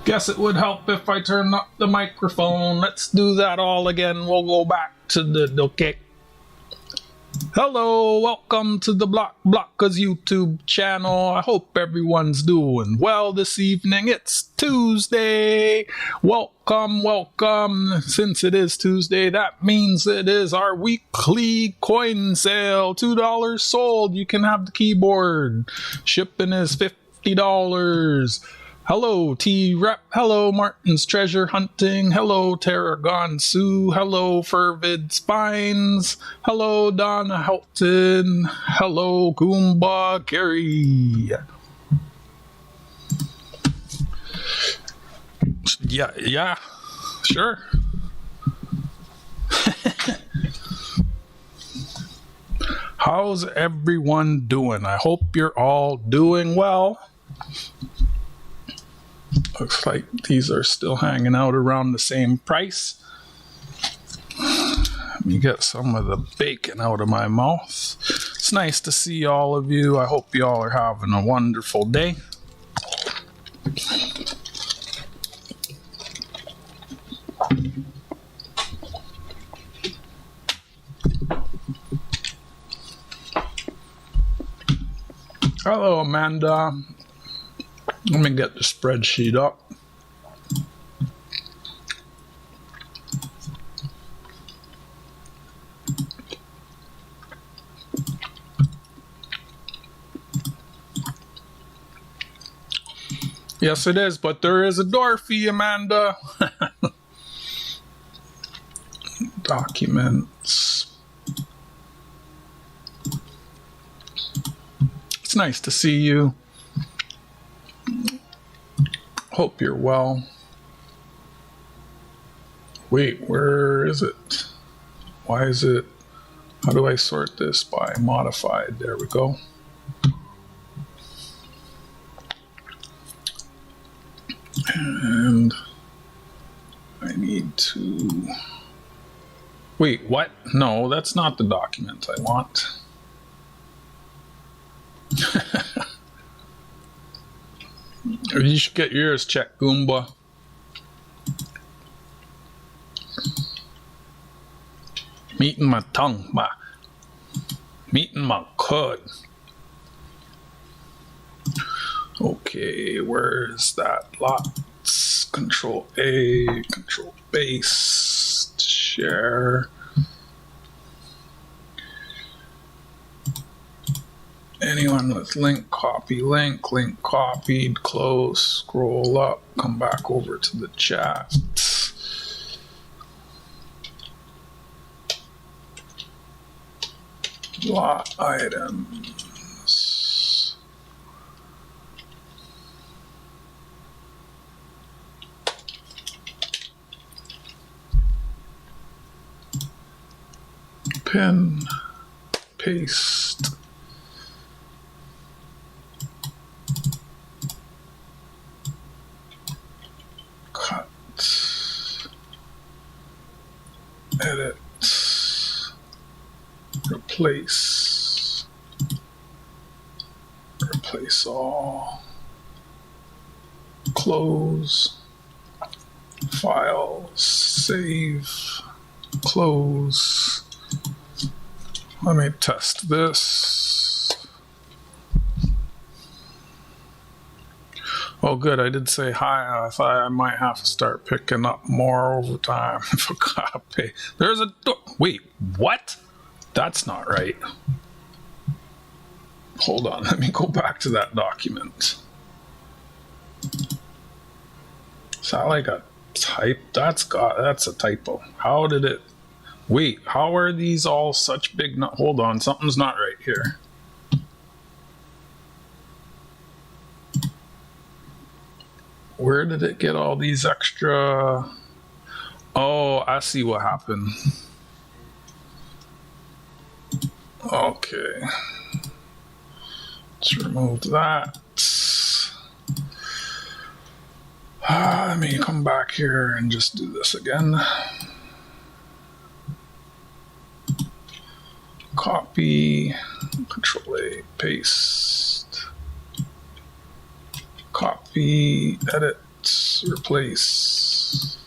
Guess it would help if I turn up the microphone. Let's do that all again. We'll go back to the okay. Hello, welcome to the Blockers YouTube channel. I hope everyone's doing well this evening. It's Tuesday. Welcome. Since it is Tuesday, that means it is our weekly coin sale. $2 sold. You can have the keyboard. Shipping is $50. Hello, T-Rep. Hello, Martin's Treasure Hunting. Hello, Tarragon Sue. Hello, Fervid Spines. Hello, Donna Helton. Hello, Goomba Gary. Yeah, sure. How's everyone doing? I hope you're all doing well. Looks like these are still hanging out around the same price. Let me get some of the bacon out of my mouth. It's nice to see all of you. I hope you all are having a wonderful day. Hello, Amanda. Let me get the spreadsheet up. Yes, it is, but there is a door fee, Amanda. Documents. It's nice to see you. Hope you're well. Wait, where is it? Why is it? How do I sort this by modified? There we go. And I need to... Wait, what? No, that's not the document I want. You should get yours checked, Goomba. Meeting my tongue, meeting my cud. Okay, where's that? Lots. Control A, Control Base, share. Anyone with link, copy link, link copied, close, scroll up, come back over to the chat. Lot items. Pin, paste. Edit, replace all, close, file, save, close. Let me test this. Oh, good. I did say hi. I thought I might have to start picking up more overtime if I gotta pay. There's a wait, what? That's not right. Hold on. Let me go back to that document. Is that like a type? That's a typo. How did it? Wait, how are these all such big? Hold on. Something's not right here. Where did it get all these extra? Oh, I see what happened. Okay. Let's remove that. Let me come back here and just do this again. Copy, Control A, paste. Copy, edit, replace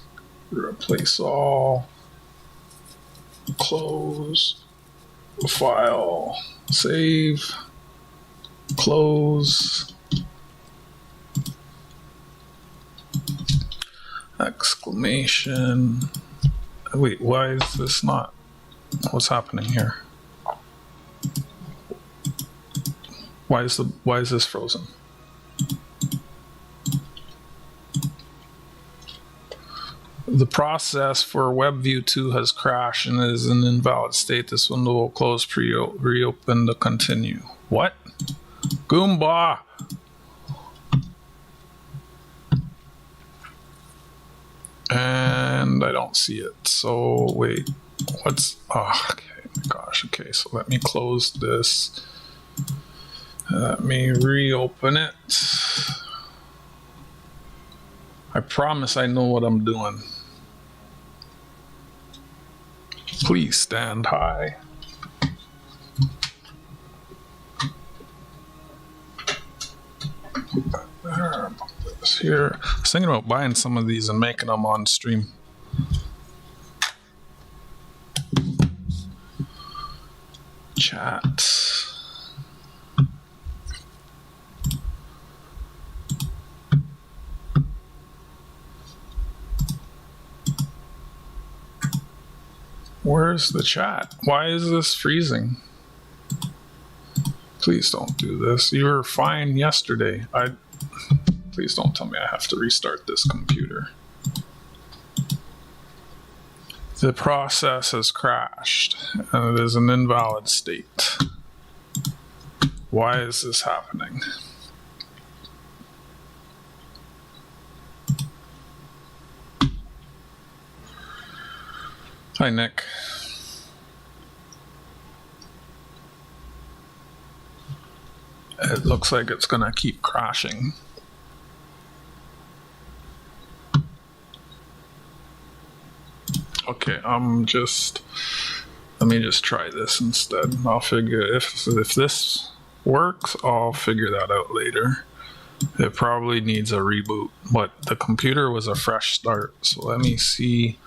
all, close, file, save, close, exclamation. Wait, why is this not? What's happening here? Why is this frozen? The process for WebView 2 has crashed and is in invalid state. This window will close, reopen to continue. What? Goomba! And I don't see it. So wait, what's, oh, okay, my gosh, okay, so let me close this. Let me reopen it. I promise I know what I'm doing. Please stand high. Here, I was thinking about buying some of these and making them on stream. Chat. Where's the chat? Why is this freezing? Please don't do this. You were fine yesterday. Please don't tell me I have to restart this computer. The process has crashed and it is an invalid state. Why is this happening? Hi, Nick. It looks like it's gonna keep crashing. Okay, let me just try this instead. I'll figure, if this works, I'll figure that out later. It probably needs a reboot, but the computer was a fresh start. So let me see.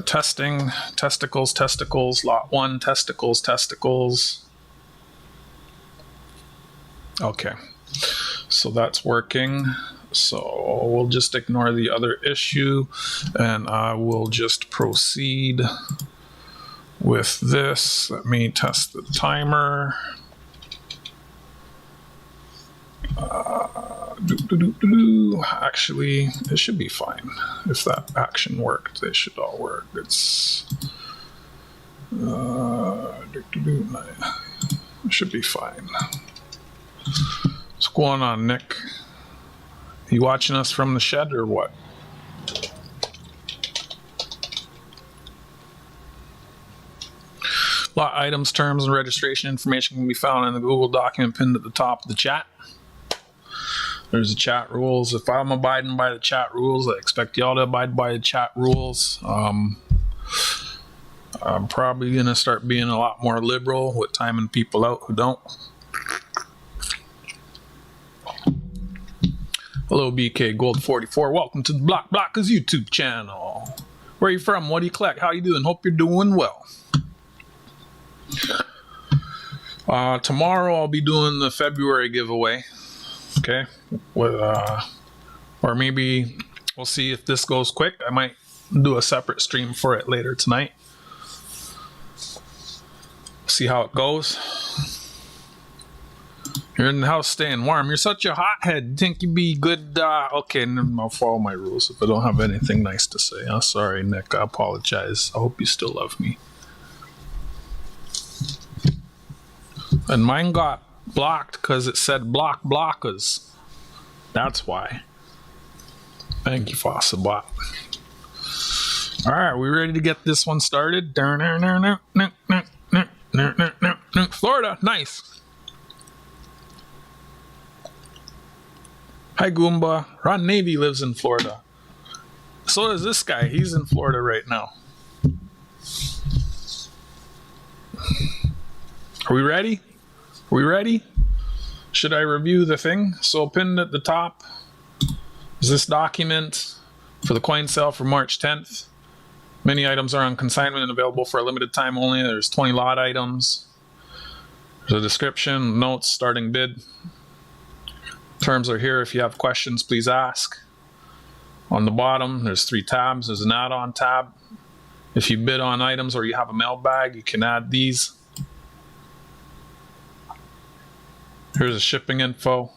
Testing, testicles, lot 1, testicles. Okay, so that's working. So we'll just ignore the other issue and I will just proceed with this. Let me test the timer. Actually, it should be fine. If that action worked, they should all work. It's it should be fine. What's going on, Nick? You watching us from the shed or what? Lot items, terms, and registration information can be found in the Google document pinned at the top of the chat. There's the chat rules. If I'm abiding by the chat rules, I expect y'all to abide by the chat rules. I'm probably going to start being a lot more liberal with timing people out who don't. Hello, BK Gold 44. Welcome to the Blockers YouTube channel. Where are you from? What do you collect? How you doing? Hope you're doing well. Tomorrow I'll be doing the February giveaway. Okay, or maybe we'll see if this goes quick. I might do a separate stream for it later tonight. See how it goes. You're in the house staying warm. You're such a hothead. Think you'd be good? Okay, I'll follow my rules if I don't have anything nice to say. I'm sorry, Nick. I apologize. I hope you still love me. And mine got blocked because it said blockers. That's why. Thank you, Fossabot. All right, we ready to get this one started? Florida, nice. Hi, Goomba. Ron Navy lives in Florida. So does this guy. He's in Florida right now. Are we ready? Are we ready? Should I review the thing? So pinned at the top Is this document for the coin sale for March 10th? Many items are on consignment and available for a limited time only. There's 20 lot items. There's a description, notes, starting bid. Terms are here. If you have questions, please ask. On the bottom, there's 3 tabs. There's an add-on tab. If you bid on items or you have a mail bag, you can add these. Here's a shipping info.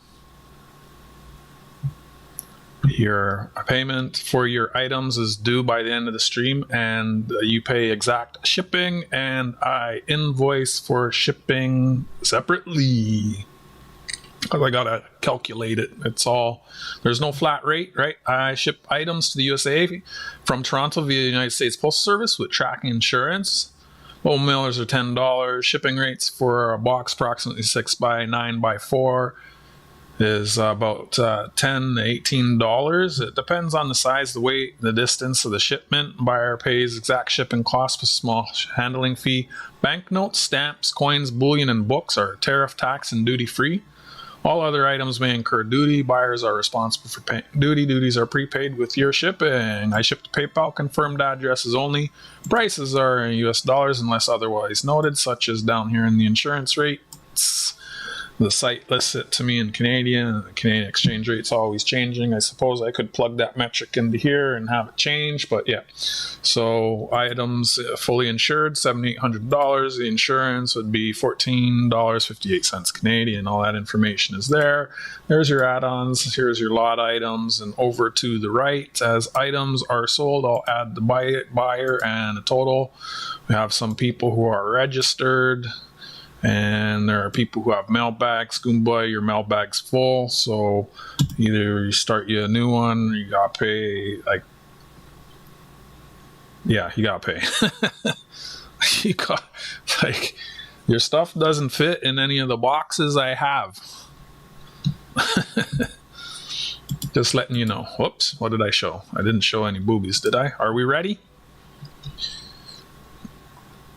Your payment for your items is due by the end of the stream, and you pay exact shipping, and I invoice for shipping separately because I gotta calculate it. It's all, there's no flat rate, right? I ship items to the USA from Toronto via the United States Postal Service with tracking insurance. Low mailers are $10. Shipping rates for a box approximately 6 by 9 by 4 is about $10 to $18. It depends on the size, the weight, the distance of the shipment. Buyer pays exact shipping cost with small handling fee. Banknotes, stamps, coins, bullion, and books are tariff, tax, and duty free. All other items may incur duty. Buyers are responsible for paying duty. Duties are prepaid with your shipping. I ship to PayPal. Confirmed addresses only. Prices are in US dollars unless otherwise noted, such as down here in the insurance rates. The site lists it to me in Canadian, and the Canadian exchange rate's always changing. I suppose I could plug that metric into here and have it change, but yeah. So items fully insured, $7,800. The insurance would be $14.58 Canadian. All that information is there. There's your add-ons. Here's your lot items, and over to the right, as items are sold, I'll add the buyer and the total. We have some people who are registered. And there are people who have mail bags. Goomba, your mail bag's full, so either you start you a new one, or you gotta pay, like, yeah, you gotta pay. You got, like, your stuff doesn't fit in any of the boxes I have. Just letting you know. Whoops, what did I show? I didn't show any boobies, did I? Are we ready?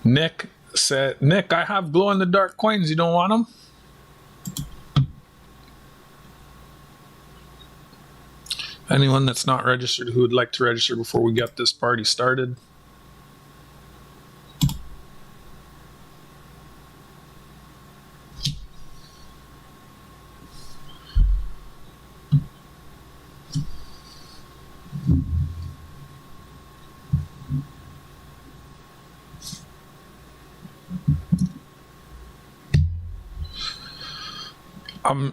Nick said, Nick, I have glow-in-the-dark coins. You don't want them? Anyone that's not registered who would like to register before we get this party started?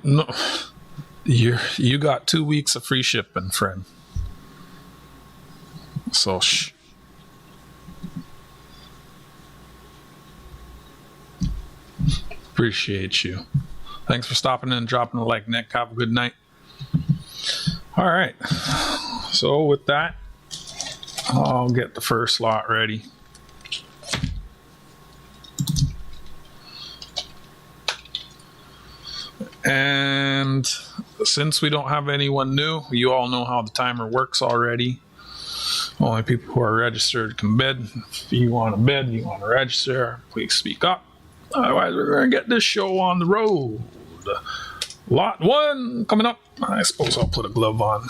No, you got 2 weeks of free shipping, friend. So shh. Appreciate you. Thanks for stopping in and dropping a like, Nick. Have a good night. All right. So with that, I'll get the first lot ready. And since we don't have anyone new, you all know how the timer works already. Only people who are registered can bid. If you want to bid, you want to register, please speak up. Otherwise, we're going to get this show on the road. Lot 1 coming up. I suppose I'll put a glove on.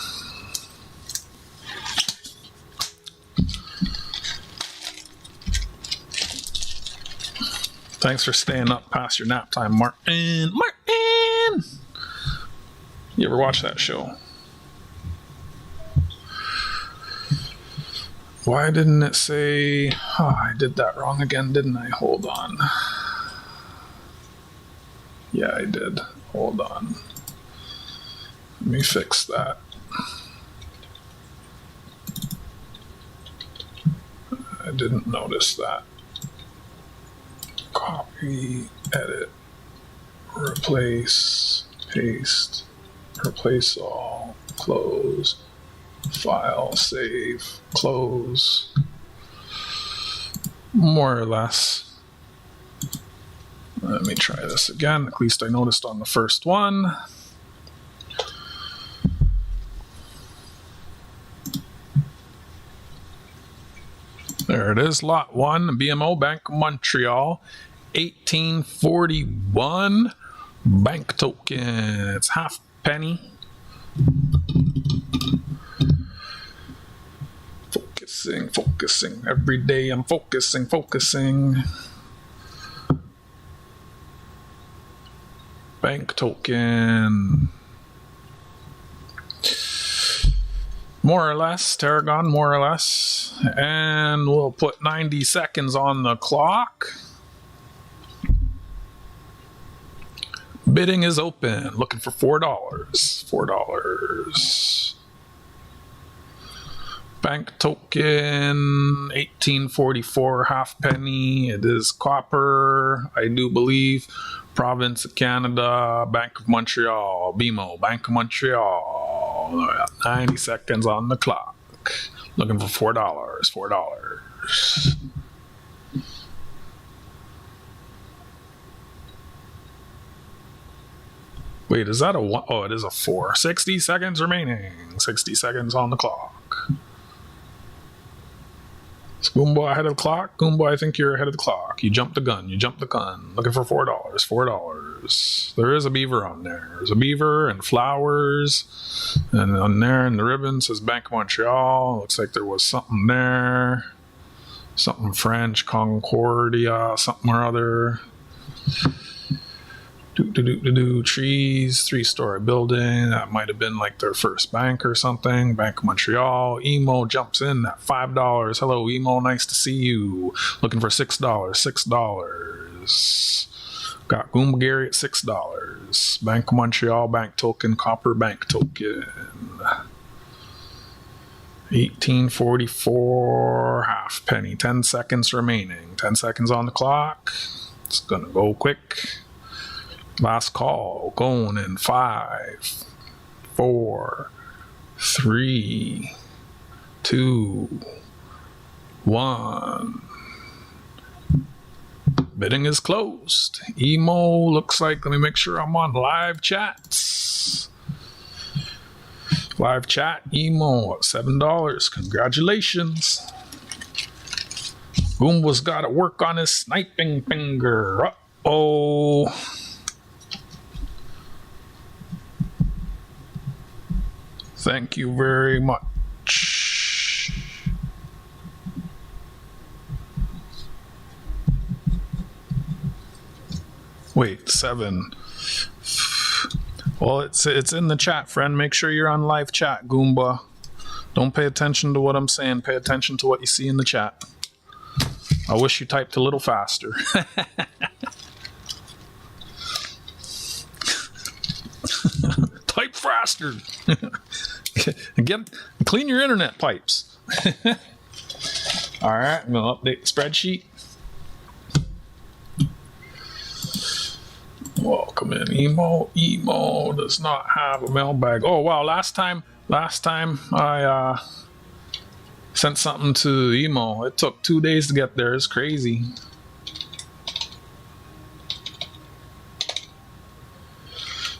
Thanks for staying up past your nap time, Martin. Martin! You ever watch that show? Why didn't it say... Oh, I did that wrong again, didn't I? Hold on. Yeah, I did. Hold on. Let me fix that. I didn't notice that. Copy, edit, replace, paste, replace all, close, file, save, close. More or less. Let me try this again. At least I noticed on the first one. There it is, lot 1, BMO, Bank of Montreal, 1841 bank token. It's half penny. Focusing. Every day I'm focusing. Bank token. More or less, Tarragon, more or less. And we'll put 90 seconds on the clock. Bidding is open. Looking for $4. $4. Bank token, 1844 halfpenny. It is copper, I do believe. Province of Canada, Bank of Montreal, BMO, Bank of Montreal. 90 seconds on the clock. Looking for $4. $4. Wait, is that a 1? Oh, it is a 4. 60 seconds remaining. 60 seconds on the clock. Is Goomba ahead of the clock? Goomba, I think you're ahead of the clock. You jumped the gun. Looking for $4. $4. There is a beaver on there. There's a beaver and flowers. And on there in the ribbon says Bank of Montreal. Looks like there was something there. Something French, Concordia, something or other. Trees, 3-story building. That might have been like their first bank or something. Bank of Montreal. Emo jumps in at $5. Hello, Emo. Nice to see you. Looking for $6. $6. Got Goomba Gary at $6. Bank of Montreal, bank token, copper bank token. 1844 halfpenny. 10 seconds remaining. 10 seconds on the clock. It's gonna go quick. Last call, going in 5, 4, 3, 2, 1. Bidding is closed. Emo looks like, let me make sure I'm on live chats. Live chat, Emo at $7. Congratulations. Goomba's got to work on his sniping finger. Uh-oh. Thank you very much. Wait, 7. Well, it's in the chat, friend. Make sure you're on live chat, Goomba. Don't pay attention to what I'm saying. Pay attention to what you see in the chat. I wish you typed a little faster. Type faster. Clean your internet pipes. All right, I'm gonna update the spreadsheet. Welcome in, Emo. Emo does not have a mailbag. Oh wow, last time I sent something to Emo. It took 2 days to get there. It's crazy.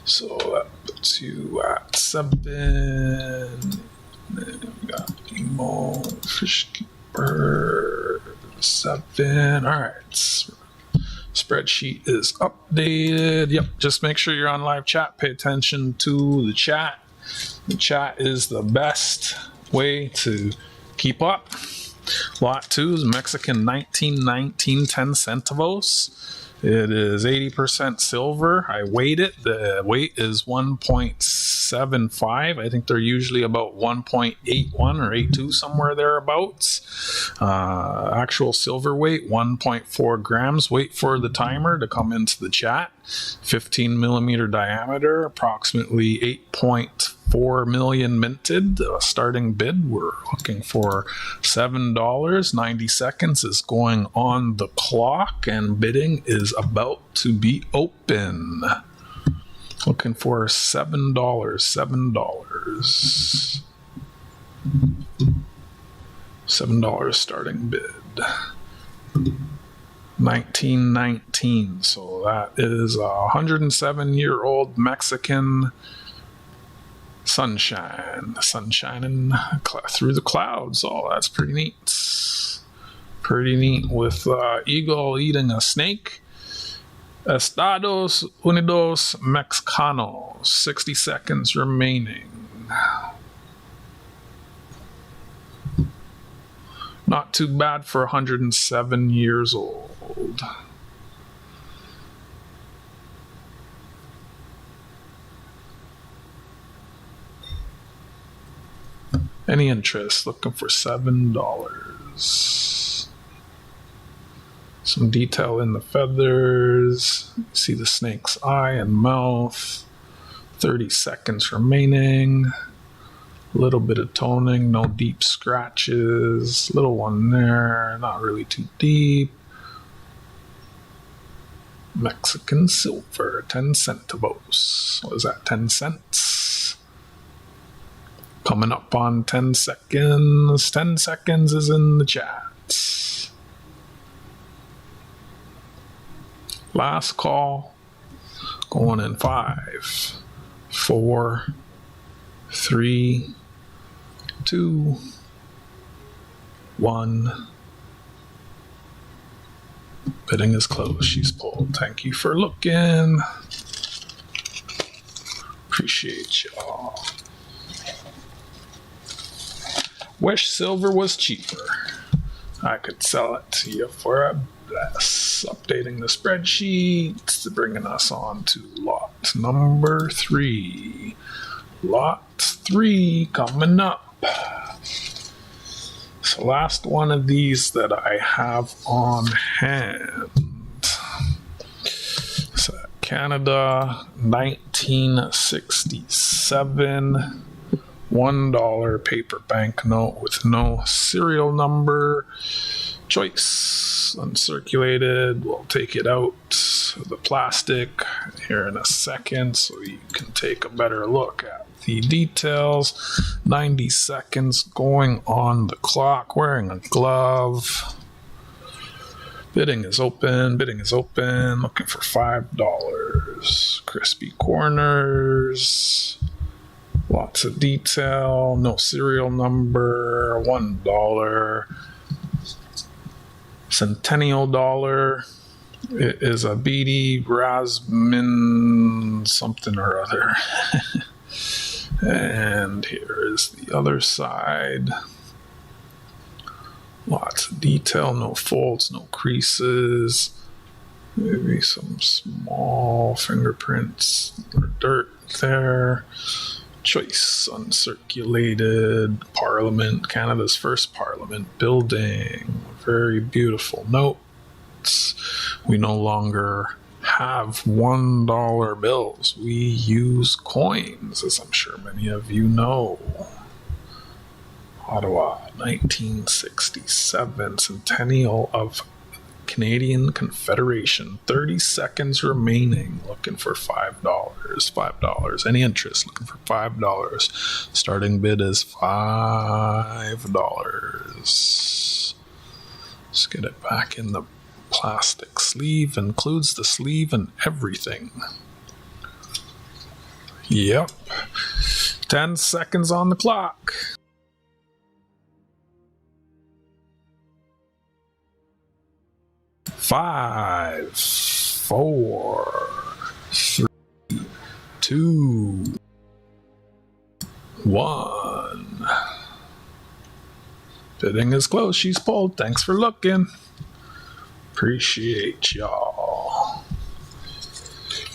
So that puts you at 7. Then we got Emo, Fishkeeper, 7. All right. Spreadsheet is updated. Yep. Just make sure you're on live chat. Pay attention to the chat. The chat is the best way to keep up. Lot 2 is Mexican 1919 10 centavos. It is 80% silver. I weighed it. The weight is 1.75. I think they're usually about 1.81 or 82, somewhere thereabouts. Actual silver weight, 1.4 grams. Wait for the timer to come into the chat. 15 millimeter diameter, approximately 8.4 million minted. Starting bid, we're looking for $7. 90 seconds is going on the clock, and bidding is about to be open. Looking for $7. $7 starting bid. 1919. So that is a 107-year-old Mexican sunshine. Sunshining through the clouds. Oh, that's pretty neat. Pretty neat, with eagle eating a snake. Estados Unidos Mexicanos. 60 seconds remaining. Not too bad for 107 years old. Any interest? Looking for $7. Some detail in the feathers. See the snake's eye and mouth. 30 seconds remaining. A little bit of toning, no deep scratches. Little one there, not really too deep. Mexican silver, 10 centavos. What is that, 10 cents? Coming up on 10 seconds. 10 seconds is in the chat. Last call. Going in 5, 4, 3, 2, 1. Bidding is closed. She's pulled. Thank you for looking. Appreciate y'all. Wish silver was cheaper. I could sell it to you for a less. Updating the spreadsheet, bringing us on to lot number 3. Lot 3 coming up. So last one of these that I have on hand. So Canada, 1967. $1 paper banknote with no serial number. Choice, uncirculated. We'll take it out of the plastic here in a second so you can take a better look at the details. 90 seconds going on the clock. Wearing a glove. Bidding is open. Bidding is open. Looking for $5. Crispy corners. Lots of detail, no serial number, $1. Centennial dollar. It is a beady Rasmin something or other. And here is the other side. Lots of detail, no folds, no creases. Maybe some small fingerprints or dirt there. Choice, uncirculated, Parliament, Canada's first Parliament building. Very beautiful notes. We no longer have $1 bills. We use coins, as I'm sure many of you know. Ottawa, 1967, centennial of Canadian Confederation. 30 seconds remaining. Looking for $5. $5. Any interest? Looking for $5. Starting bid is $5. Let's get it back in the plastic sleeve. Includes the sleeve and everything. Yep. 10 seconds on the clock. 5, 4, 3, 2, 1. Bidding is closed. She's pulled. Thanks for looking. Appreciate y'all.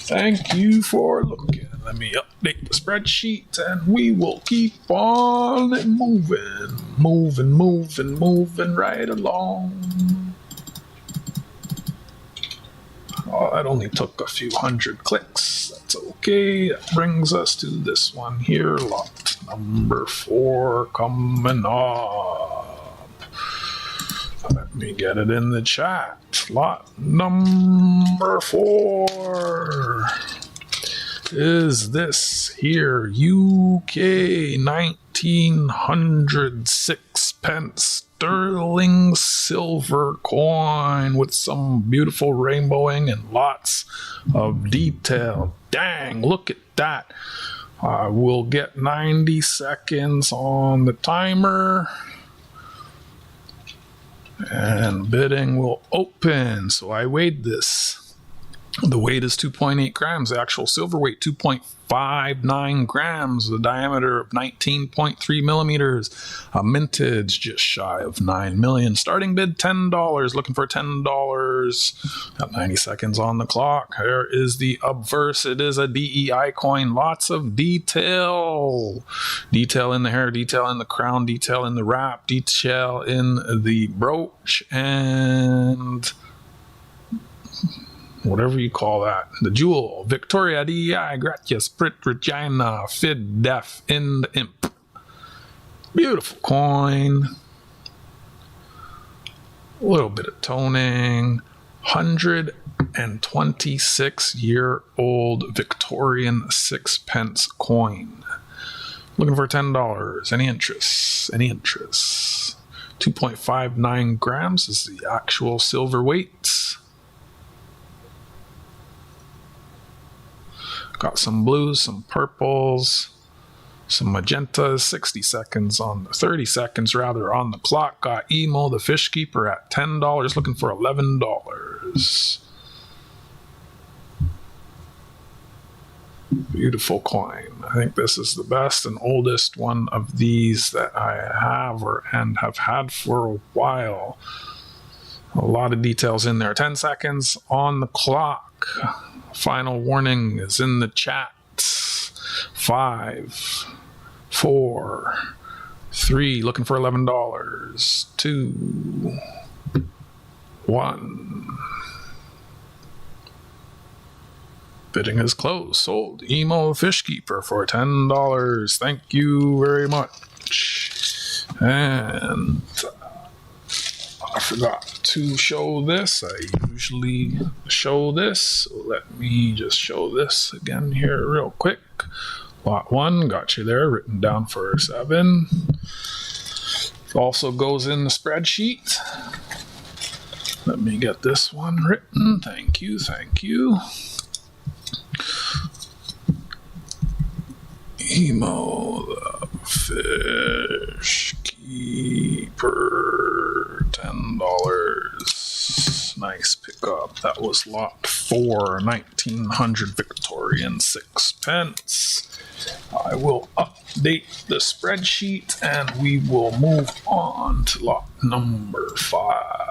Thank you for looking. Let me update the spreadsheet and we will keep on moving. Moving right along. Oh, that only took a few hundred clicks. That's okay. That brings us to this one here. Lot number 4 coming up. Let me get it in the chat. Lot number 4 is this here. UK 1906 pence sterling silver coin with some beautiful rainbowing and lots of detail. Dang, look at that. I will get 90 seconds on the timer. And bidding will open. So I weighed this. The weight is 2.8 grams. The actual silver weight, 2.59 grams. The diameter of 19.3 millimeters. A mintage just shy of 9 million. Starting bid $10. Looking for $10. Got 90 seconds on the clock. Here is the obverse. It is a DEI coin. Lots of detail. Detail in the hair, detail in the crown, detail in the wrap, detail in the brooch, and whatever you call that. The jewel. Victoria DEI, Gratia, Sprit, Regina, Fid, Def, in the Imp. Beautiful coin. A little bit of toning. 126-year-old Victorian 6-pence coin. Looking for $10. Any interest? Any interest? 2.59 grams is the actual silver weight. Got some blues, some purples, some magentas. 30 seconds rather on the clock. Got Emo, the fish keeper, at $10. Looking for $11. Beautiful coin. I think this is the best and oldest one of these that I have and have had for a while. A lot of details in there. 10 seconds on the clock. Final warning is in the chat. 5, 4, 3, looking for $11. 2, 1. Bidding is closed. Sold. Emo Fishkeeper for $10. Thank you very much. And I forgot to show this. I usually show this. So let me just show this again here real quick. Lot 1, got you there, written down for 7. Also goes in the spreadsheet. Let me get this one written. Thank you, thank you. Emo the Fish Keeper, $10. Nice pickup. That was lot 4, 1900 Victorian 6 pence. I will update the spreadsheet and we will move on to lot number 5.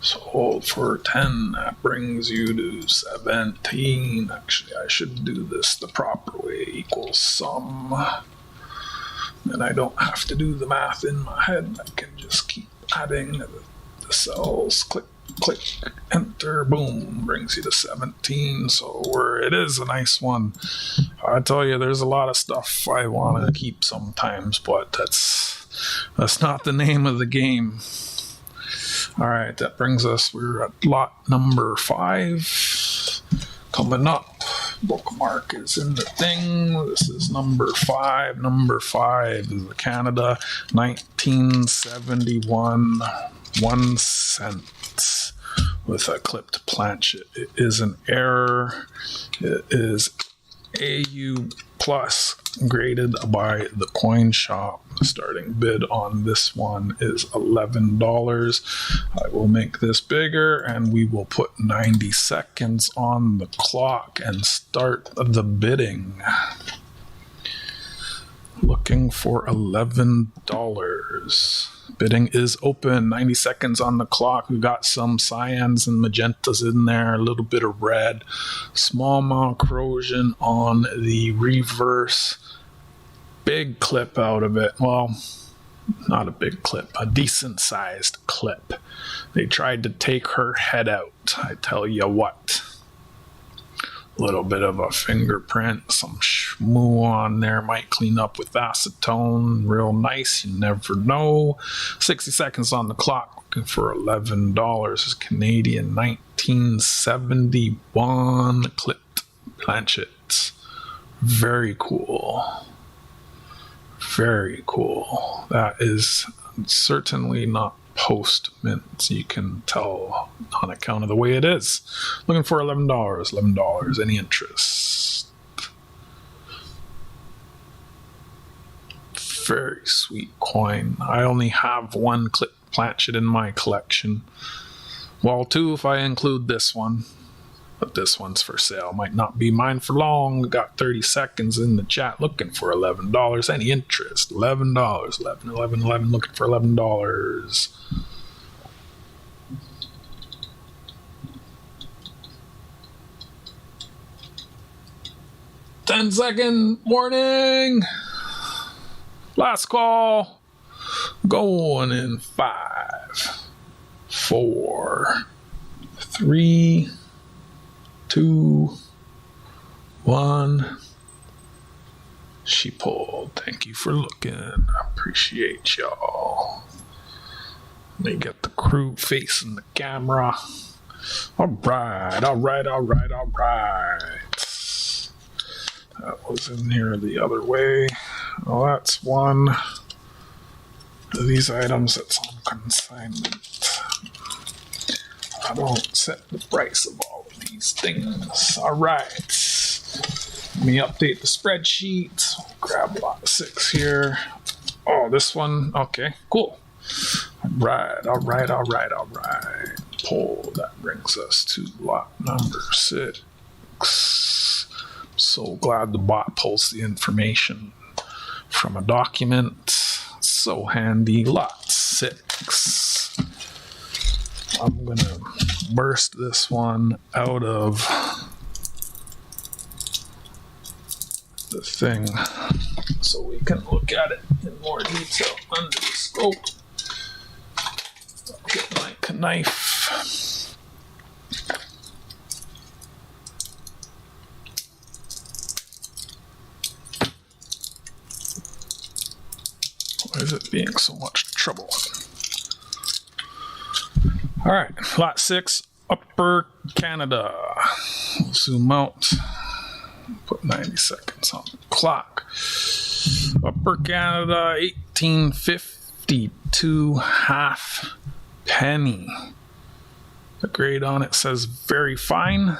Sold for 10. That brings you to 17. Actually, I should do this the proper way. Equals sum. Then I don't have to do the math in my head. I can just keep adding the cells. Click, click, enter, boom. Brings you to 17. So where it is a nice one. I tell you, there's a lot of stuff I want to keep sometimes, but that's not the name of the game. All right, that brings us, we're at lot number 5. Coming up, bookmark is in the thing. This is number 5. Number 5 is the Canada 1971 1 cent with a clipped planchet. It is an error. It is AU plus graded by the coin shop. The starting bid on this one is $11. I will make this bigger and we will put 90 seconds on the clock and start the bidding. Looking for $11. Bidding is open. 90 seconds on the clock. We've got some cyans and magentas in there, a little bit of red, small amount of corrosion on the reverse. Big clip out of it. Well, not a big clip, a decent sized clip. They tried to take her head out. I tell you what. A little bit of a fingerprint, some schmoo on there, might clean up with acetone. Real nice, you never know. 60 seconds on the clock, looking for $11. This is Canadian 1971 clipped planchet. Very cool. Very cool. That is certainly not post mint. You can tell on account of the way it is. Looking for $11. $11. Any interest? Very sweet coin. I only have one clip plant it in my collection. Well, too, if I include this one. But this one's for sale. Might not be mine for long. We got 30 seconds in the chat looking for $11. Any interest? $11. 11, 11, 11. Looking for $11. Ten-second warning. Last call. Going in 5, 4, 3, 2, 1. She pulled. Thank you for looking. I appreciate y'all. Let me get the crew facing the camera. All right. That was in here the other way. Well, that's one of these items that's on consignment. I don't set the price of all of these things. All right. Let me update the spreadsheet. Grab lot 6 here. Oh, this one. Okay, cool. All right. Pull. That brings us to lot number 6. So glad the bot pulls the information from a document. So handy. Lot 6. I'm going to burst this one out of the thing so we can look at it in more detail under the scope. I'll get my knife. Why is it being so much trouble? All right, lot 6, Upper Canada. We'll zoom out. Put 90 seconds on the clock. Upper Canada, 1852 half penny. The grade on it says very fine.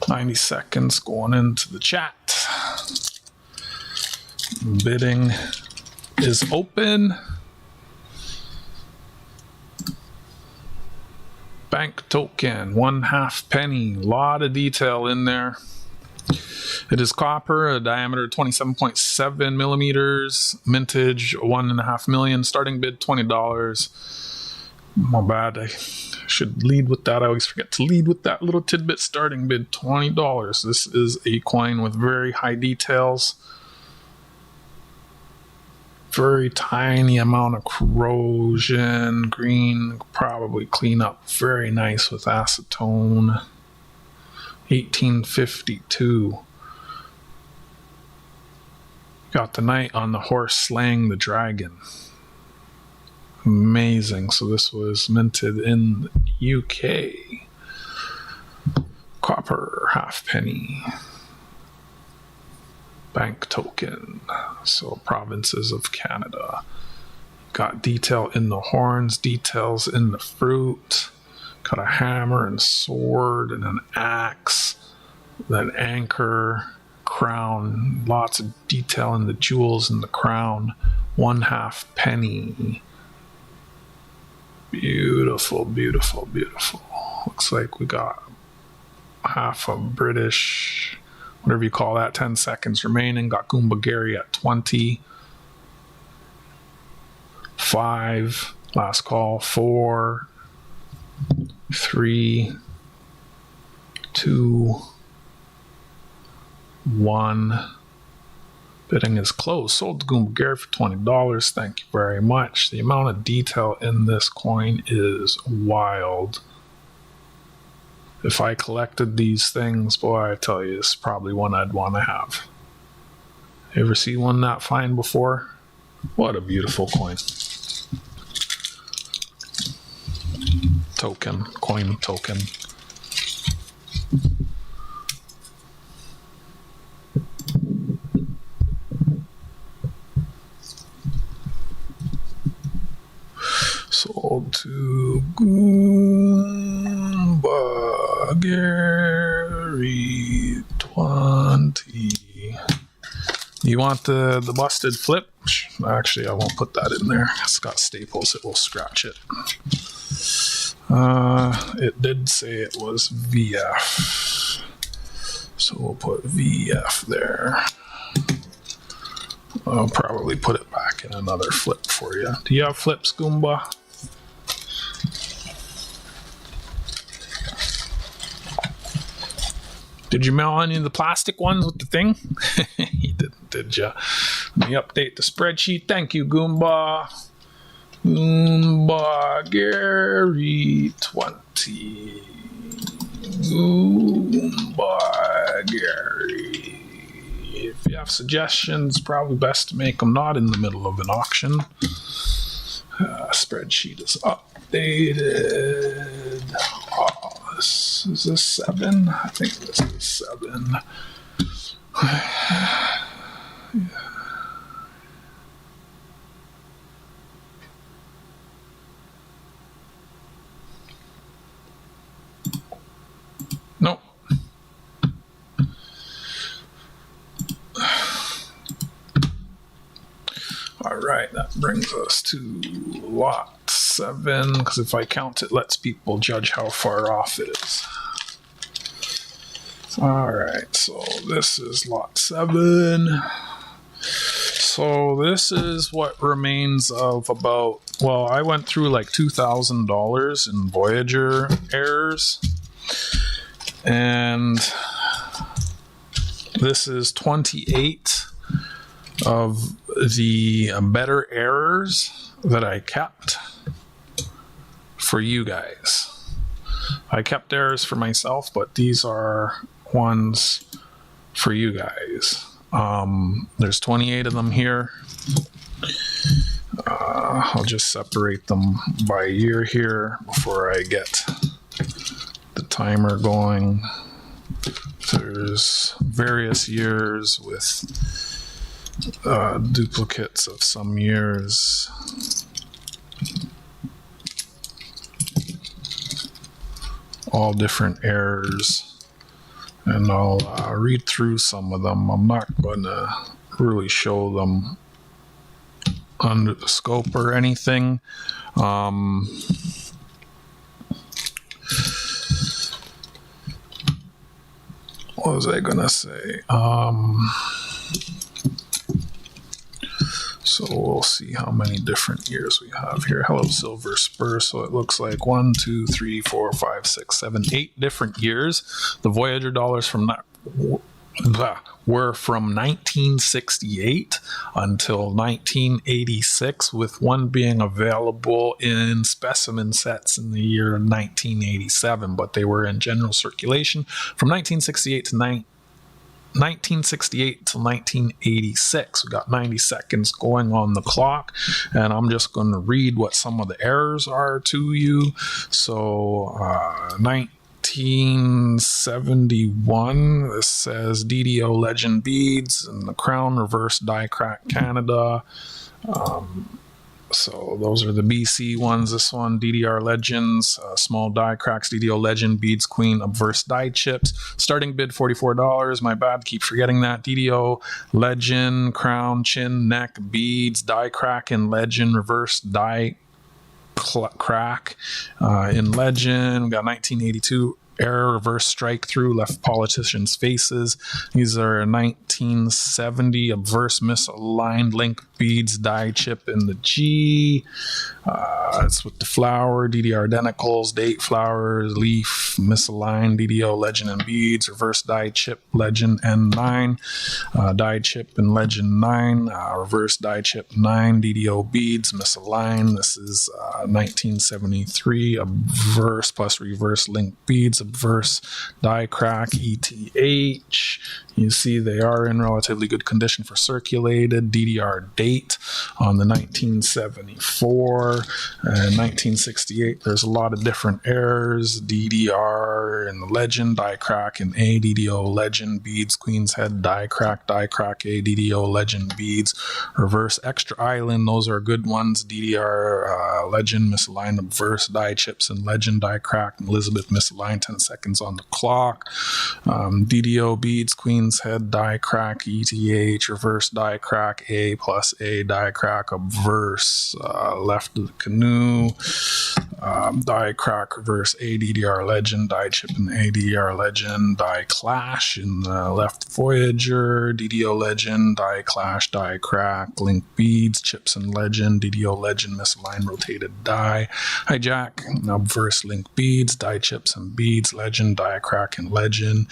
90 seconds going into the chat. Bidding is open. Bank token, 1/2 penny. Lot of detail in there. It is copper, a diameter 27.7 millimeters. Mintage 1.5 million. Starting bid $20. My bad. I should lead with that. I always forget to lead with that little tidbit. Starting bid $20. This is a coin with very high details. Very tiny amount of corrosion. Green, probably clean up very nice with acetone. 1852. Got the knight on the horse slaying the dragon. Amazing. So this was minted in the UK. Copper, 1/2 penny. Bank token. So provinces of Canada. Got detail in the horns, details in the fruit. Got a hammer and sword and an axe. That anchor, crown. Lots of detail in the jewels in the crown. 1/2 penny. Beautiful, beautiful, beautiful. Looks like we got half a British, whatever you call that. 10 seconds remaining. Got Goombagary at 20. 5. Last call. 4, 3, 2, 1. Bidding is closed. Sold to Goombagary for $20. Thank you very much. The amount of detail in this coin is wild. If I collected these things, boy, I tell you, this is probably one I'd want to have. Ever see one that fine before? What a beautiful coin. Token, coin token. Sold to Goombagary 20. You want the busted flip? Actually, I won't put that in there. It's got staples. It will scratch it. It did say it was VF. So we'll put VF there. I'll probably put it back in another flip for you. Do you have flips, Goomba? Did you mail any of the plastic ones with the thing? You didn't, did ya? Let me update the spreadsheet. Thank you, Goomba. Goomba Gary 20. Goomba Gary. If you have suggestions, probably best to make them not in the middle of an auction. Spreadsheet is updated. Is this 7? I think this is 7. Nope. All right, that brings us to lot 7, because if I count it, lets people judge how far off it is. All right, so this is lot 7. So this is what remains of about, well, I went through like $2,000 in Voyager errors. And this is 28 of the better errors that I kept for you guys. I kept errors for myself, but these are ones for you guys. There's 28 of them here. I'll just separate them by year here before I get the timer going. There's various years with duplicates of some years. All different errors. And I'll read through some of them. I'm not going to really show them under the scope or anything. What was I going to say? So we'll see how many different years we have here. Hello, Silver Spur. So it looks like 1, 2, 3, 4, 5, 6, 7, 8 different years. The Voyager dollars from were from 1968 until 1986, with one being available in specimen sets in the year 1987, but they were in general circulation from 1968 to 1968 to 1986. We got 90 seconds going on the clock, and I'm just going to read what some of the errors are to you. So 1971, this says DDO Legend Beads and the Crown Reverse Die Crack Canada. So those are the BC ones. This one, DDR Legends, small die cracks, DDO Legend, Beads, Queen, Obverse die chips. Starting bid $44. My bad, keep forgetting that. DDO Legend, Crown, Chin, Neck, Beads, die crack in Legend, Reverse die crack in Legend. We got 1982. Error, reverse strike through, left politicians' faces. These are 1970 obverse misaligned link beads, die chip in the G. It's with the flower, DDR identicals, date flowers, leaf, misaligned, DDO legend and beads, reverse die chip, legend N9, die chip in legend 9, reverse die chip 9, DDO beads, misaligned. This is 1973, obverse plus reverse link beads, obverse die crack, ETH. You see they are in relatively good condition for circulated. DDR date on the 1974 and 1968. There's a lot of different errors. DDR in the legend, die crack in A, DDO legend, beads, Queen's Head, die crack A, DDO legend, beads, reverse extra island. Those are good ones. DDR legend, misaligned, obverse, die chips and legend, die crack, Elizabeth misaligned, 10 seconds on the clock. DDO beads, Queen's Queen's Head die crack ETH, reverse die crack A plus A die crack obverse, left of the canoe, die crack reverse ADDR legend, die chip in the ADDR legend, die clash in the left Voyager, DDO legend, die clash, die crack, link beads, chips and legend, DDO legend, misaligned rotated die, hijack, obverse link beads, die chips and beads, legend, die crack and legend,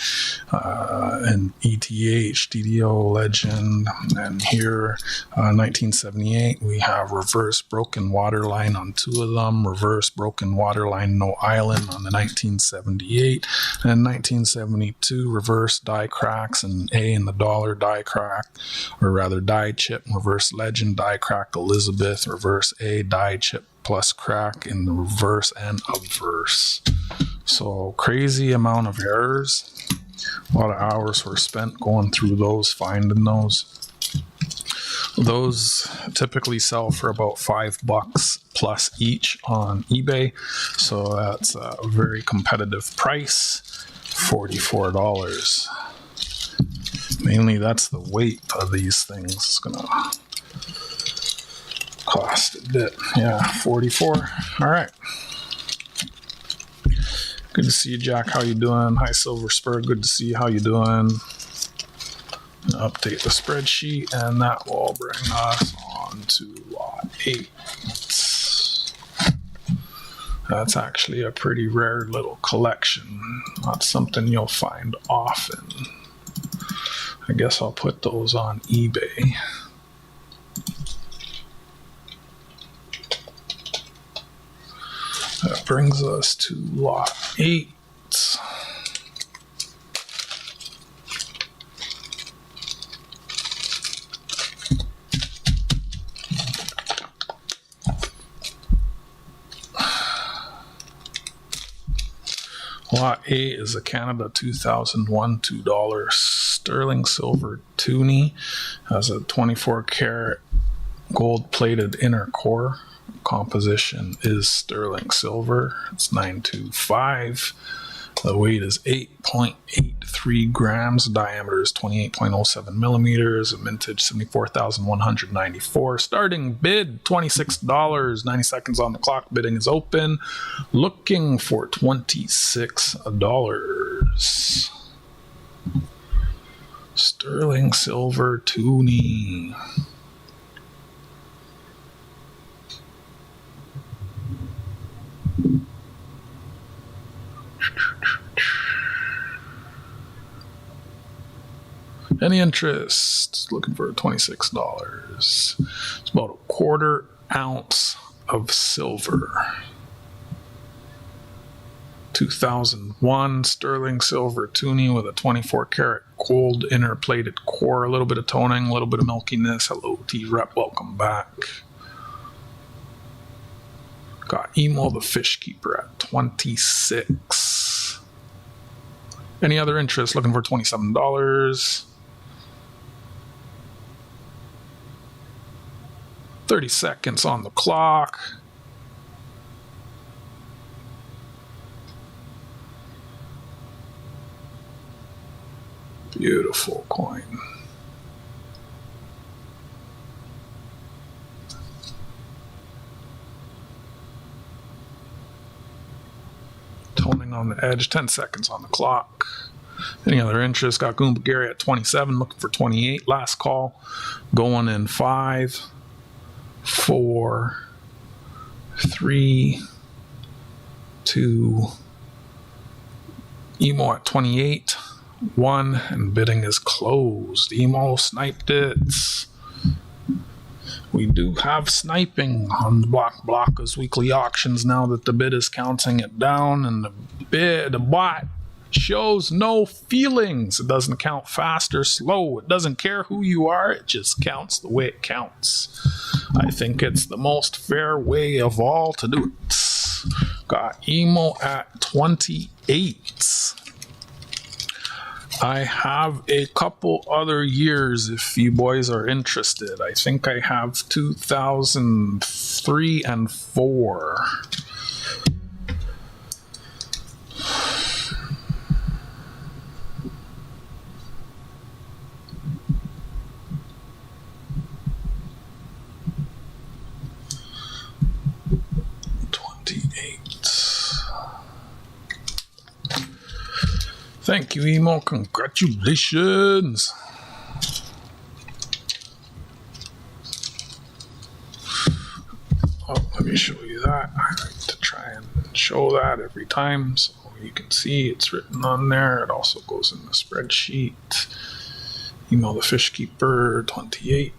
and ETH, DDO legend, and here 1978 we have reverse broken waterline on 2 of them, reverse broken waterline no island on the 1978, and 1972 reverse die cracks and A in the dollar die crack, or rather die chip, reverse legend die crack Elizabeth, reverse A die chip plus crack in the reverse and obverse. So crazy amount of errors. A lot of hours were spent going through those, finding those. Those typically sell for about $5 plus each on eBay. So that's a very competitive price, $44. Mainly that's the weight of these things. It's gonna cost a bit. Yeah, 44. All right. Good to see you, Jack. How you doing? Hi, Silver Spur. Good to see you. How you doing? Update the spreadsheet, and that will bring us on to lot 8. That's actually a pretty rare little collection. Not something you'll find often. I guess I'll put those on eBay. That brings us to lot 8. Lot 8 is a Canada 2001 $2 sterling silver toonie. Has a 24 karat gold plated inner core. Composition is sterling silver. It's 925. The weight is 8.83 grams. Diameter is 28.07 millimeters. A mintage 74,194. Starting bid $26. 90 seconds on the clock. Bidding is open. Looking for $26. Sterling silver toonie. Any interest? Looking for $26. It's about a 1/4 ounce of silver. 2001 sterling silver toonie with a 24 karat gold inner plated core. A little bit of toning, a little bit of milkiness. Hello, T-Rep. Welcome back. Got Emo the Fish Keeper at 26. Any other interest? Looking for $27. 30 seconds on the clock. Beautiful coin. Toning on the edge, 10 seconds on the clock. Any other interest? Got Goomba Gary at 27, looking for 28. Last call. Going in 5, 4, 3, 2. Emo at 28, 1, and bidding is closed. Emo sniped it. We do have sniping on the Blockers weekly auctions now that the bid is counting it down, and the bot shows no feelings. It doesn't count fast or slow. It doesn't care who you are. It just counts the way it counts. I think it's the most fair way of all to do it. Got Emo at 28. I have a couple other years if you boys are interested. I think I have 2003 and 4. Thank you, Emo. Congratulations. Oh, let me show you that. I like to try and show that every time so you can see it's written on there. It also goes in the spreadsheet. Email the fish keeper 28.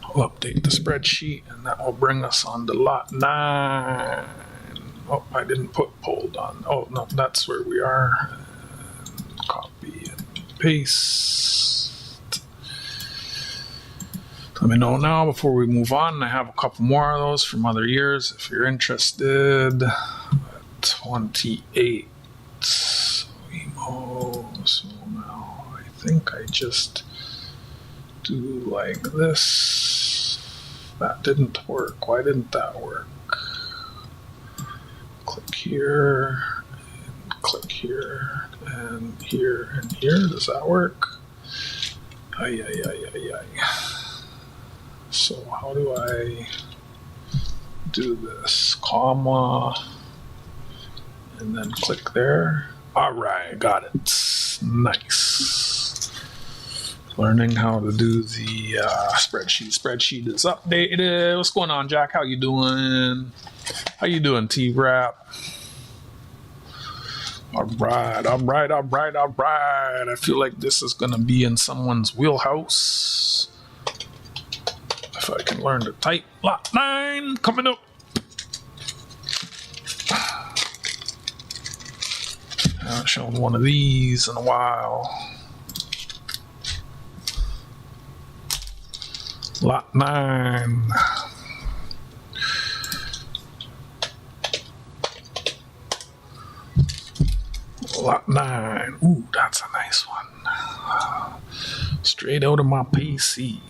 I'll update the spreadsheet and that will bring us on to lot 9. Oh, I didn't put pulled on. Oh, no, that's where we are. And copy and paste. Let me know now before we move on. I have a couple more of those from other years if you're interested. 28. So now I think I just do like this. That didn't work. Why didn't that work? Click here, and click here, and here, and here. Does that work? Ay. So how do I do this? Comma, and then click there. All right, got it. Nice. Learning how to do the spreadsheet. Spreadsheet is updated. What's going on, Jack? How you doing? How you doing, T-Rap? All right. I feel like this is going to be in someone's wheelhouse. If I can learn to type. Lot 9 coming up. I haven't shown one of these in a while. Lot 9. Lot 9. Ooh, that's a nice one. Straight out of my PC.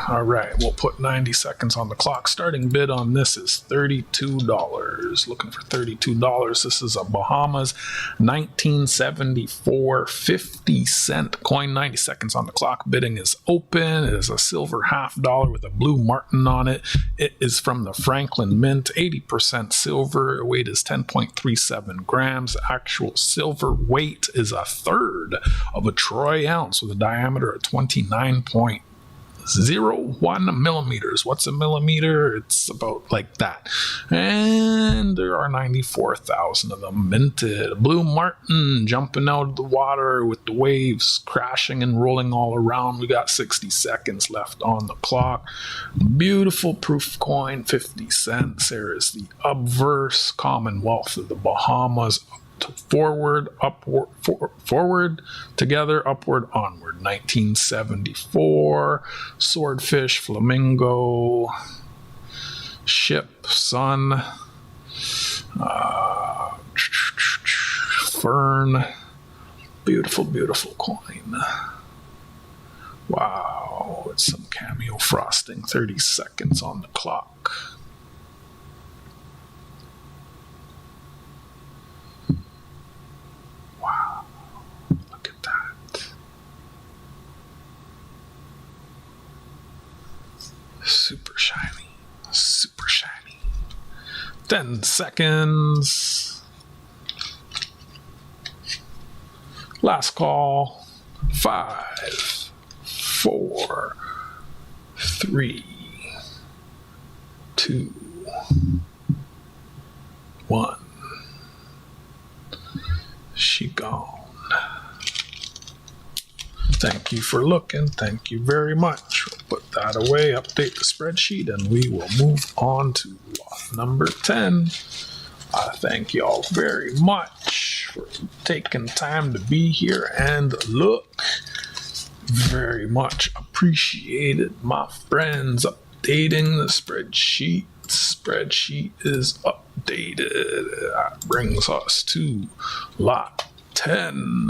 All right, we'll put 90 seconds on the clock. Starting bid on this is $32. Looking for $32. This is a Bahamas 1974 50-cent coin. 90 seconds on the clock. Bidding is open. It is a silver $half with a blue martin on it. It is from the Franklin Mint. 80% silver. Weight is 10.37 grams. Actual silver weight is a third of a troy ounce with a diameter of 29.01 millimeters. What's a millimeter? It's about like that. And there are 94,000 of them minted. Blue martin jumping out of the water with the waves crashing and rolling all around. We got 60 seconds left on the clock. Beautiful proof coin, 50 cents. There is the obverse Commonwealth of the Bahamas. Forward, upward, forward, together, upward, onward. 1974. Swordfish, flamingo, ship, sun, fern. Beautiful, beautiful coin. Wow, it's some cameo frosting. 30 seconds on the clock. Wow, look at that. Super shiny, super shiny. 10 seconds. Last call. 5, 4, 3, 2, 1. She gone. Thank you for looking. Thank you very much. We'll put that away, update the spreadsheet, and we will move on to lot number 10. I thank y'all very much for taking time to be here and look. Very much appreciated, my friends. Updating the spreadsheet. Spreadsheet is updated. That brings us to lot 10.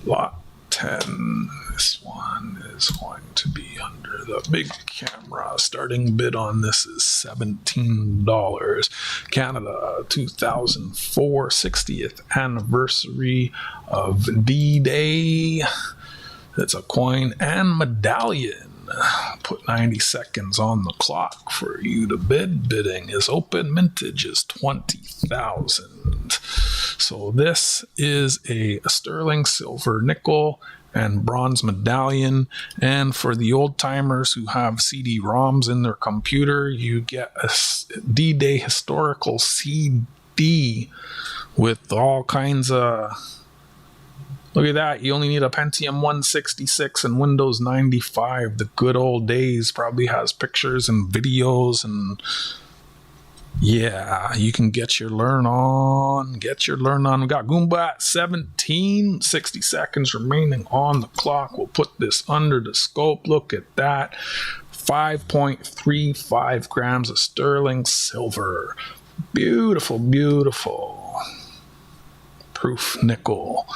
Lot 10. This one is going to be under the big camera. Starting bid on this is $17. Canada 2004 60th anniversary of D-Day. It's a coin and medallion. Put 90 seconds on the clock for you to bid. Bidding is open. Mintage is 20,000. So this is a sterling silver nickel and bronze medallion, and for the old timers who have CD-ROMs in their computer, you get a D-Day historical CD with all kinds of... Look at that, you only need a Pentium 166 and Windows 95. The good old days. Probably has pictures and videos, and yeah, you can get your learn on. We got Goomba at 17, 60 seconds remaining on the clock. We'll put this under the scope. Look at that. 5.35 grams of sterling silver. Beautiful, beautiful. Proof nickel.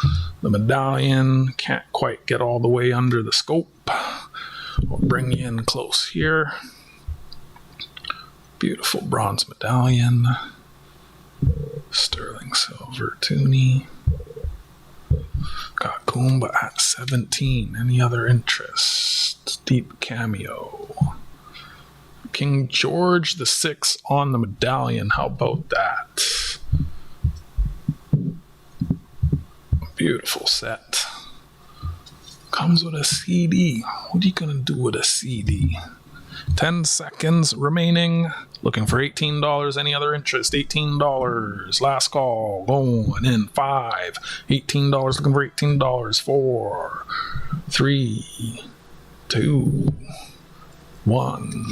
The medallion can't quite get all the way under the scope. We'll bring you in close here. Beautiful bronze medallion. Sterling silver toonie. Got Goomba at 17. Any other interest? Deep cameo. King George VI on the medallion. How about that? Beautiful set. Comes with a CD. What are you gonna do with a CD? 10 seconds remaining. Looking for $18. Any other interest? $18. Last call. Going in 5. $18. Looking for $18. 4, 3, 2, 1.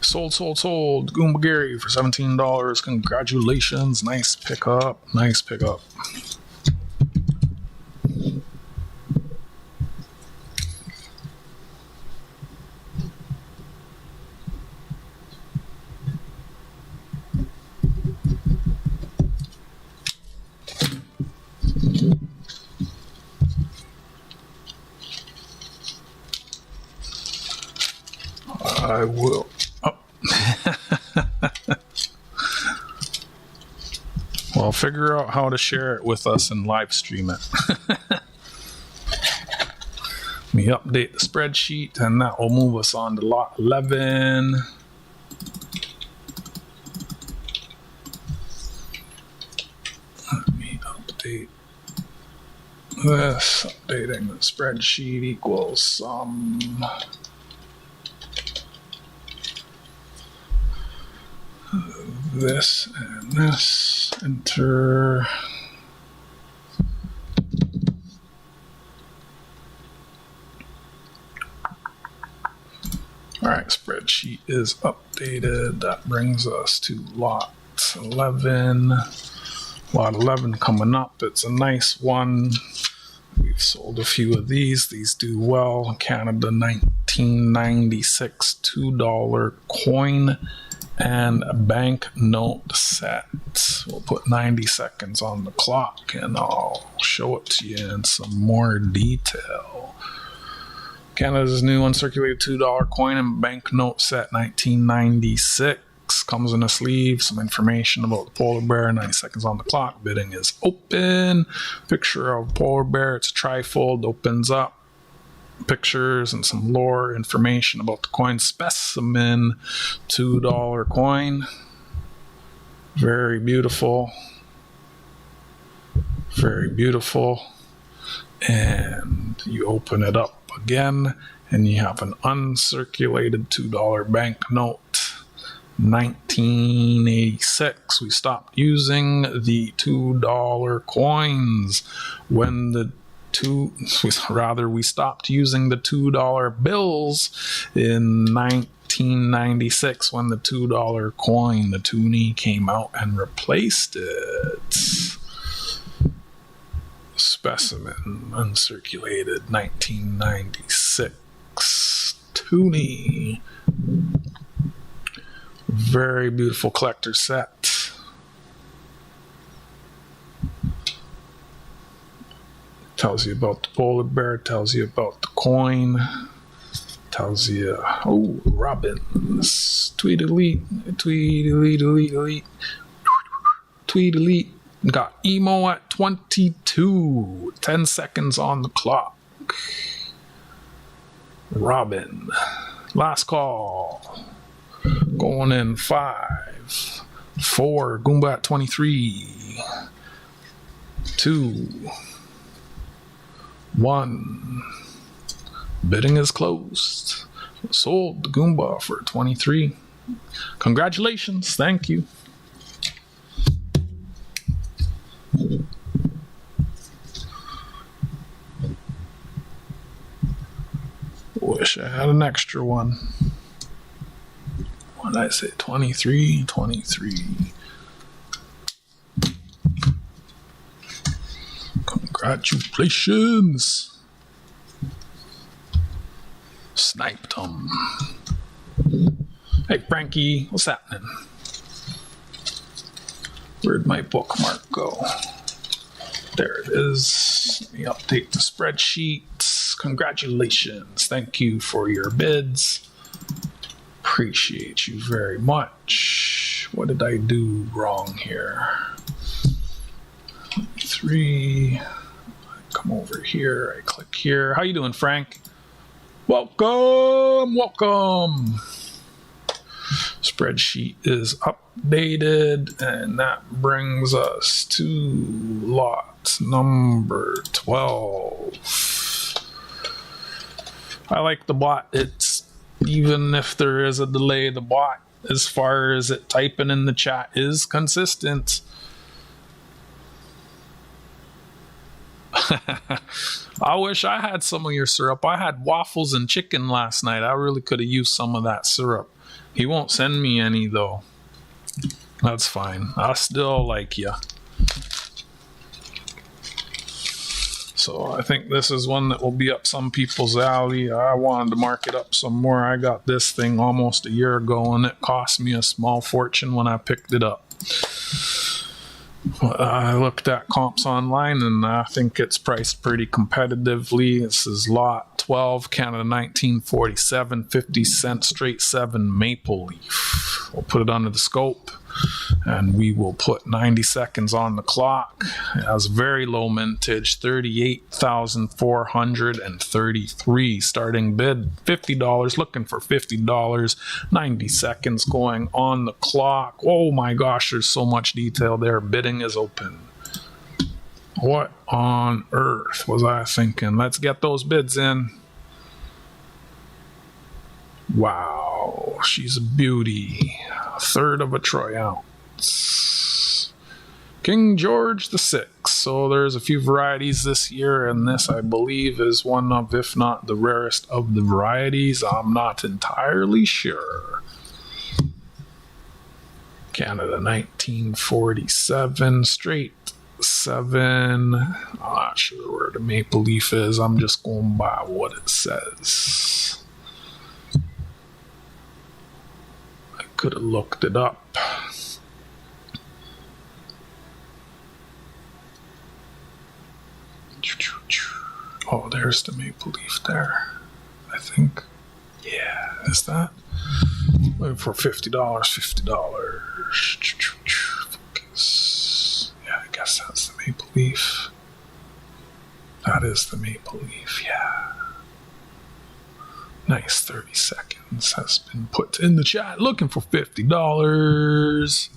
Sold. Goomba Gary for $17. Congratulations. Nice pickup. I will. Oh. Well, figure out how to share it with us and live stream it. Let me update the spreadsheet, and that will move us on to lot 11. Let me update this. Updating the spreadsheet equals sum. This and this, enter. Alright, spreadsheet is updated. That brings us to lot 11. Lot 11 coming up. It's a nice one. We've sold a few of these. These do well. Canada 1996 $2 coin and a banknote set. We'll put 90 seconds on the clock and I'll show it to you in some more detail. Canada's new uncirculated $2 coin and banknote set, 1996. Comes in a sleeve, some information about the polar bear, 90 seconds on the clock. Bidding is open. Picture of polar bear, it's trifold, opens up. Pictures and some lore information about the coin. Specimen $2 coin. Very beautiful. Very beautiful. And you open it up again and you have an uncirculated $2 banknote. 1986. We stopped using the $2 coins when we stopped using the $2 bills in 1996 when the $2 coin, the toonie, came out and replaced it. Specimen, uncirculated, 1996 toonie. Very beautiful collector set. Tells you about the polar bear, tells you about the coin, tells you, oh, Robins, tweet elite, got emo at 22, 10 seconds on the clock. Robin, last call, going in 5, 4, Goomba at 23, 2, 1. Bidding is closed. Sold the Goomba for 23. Congratulations. Thank you. Wish I had an extra one. What did I say? 23, 23. Congratulations. Sniped him. Hey, Frankie, what's happening? Where'd my bookmark go? There it is. Let me update the spreadsheet. Congratulations. Thank you for your bids. Appreciate you very much. What did I do wrong here? 3. I come over here. I click here. How you doing, Frank? Welcome. Welcome. Spreadsheet is updated, and that brings us to lot number 12. I like the bot. It's, even if there is a delay, the bot, as far as it typing in the chat, is consistent. I wish I had some of your syrup. I had waffles and chicken last night. I really could have used some of that syrup. He won't send me any, though. That's fine. I still like you. So I think this is one that will be up some people's alley. I wanted to mark it up some more. I got this thing almost a year ago, and it cost me a small fortune when I picked it up. I looked at comps online, and I think it's priced pretty competitively. This is lot 12, Canada 1947, 50 cent straight 7 maple leaf. We'll put it under the scope, and we will put 90 seconds on the clock. It has very low mintage, 38,433. Starting bid $50, looking for $50. 90 seconds going on the clock. Oh my gosh, there's so much detail there. Bidding is open. What on earth was I thinking? Let's get those bids in. Wow, she's a beauty. A third of a troy ounce. King George VI. So there's a few varieties this year, and this, I believe, is one of, if not the rarest of the varieties. I'm not entirely sure. Canada 1947, straight 7. I'm not sure where the maple leaf is. I'm just going by what it says. I could have looked it up. Oh, there's the maple leaf there, I think. Yeah, is that? Looking for $50, $50. Focus. Yeah, I guess that's the maple leaf. That is the maple leaf, yeah. Nice, 30 seconds has been put in the chat. Looking for $50.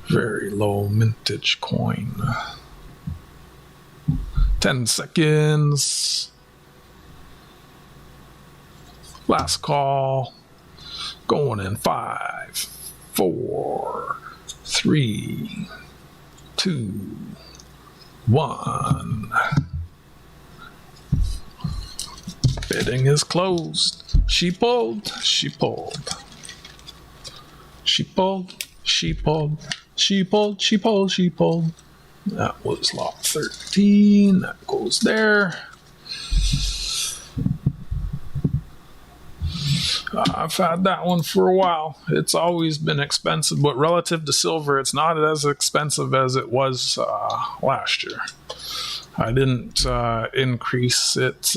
Very low mintage coin. 10 seconds. Last call. Going in 5, 4, 3, 2, 1. Bidding is closed. She pulled. She pulled. She pulled. She pulled. She pulled. She pulled. She pulled. That was lot 13. That goes there. I've had that one for a while. It's always been expensive, but relative to silver, it's not as expensive as it was last year. I didn't increase it.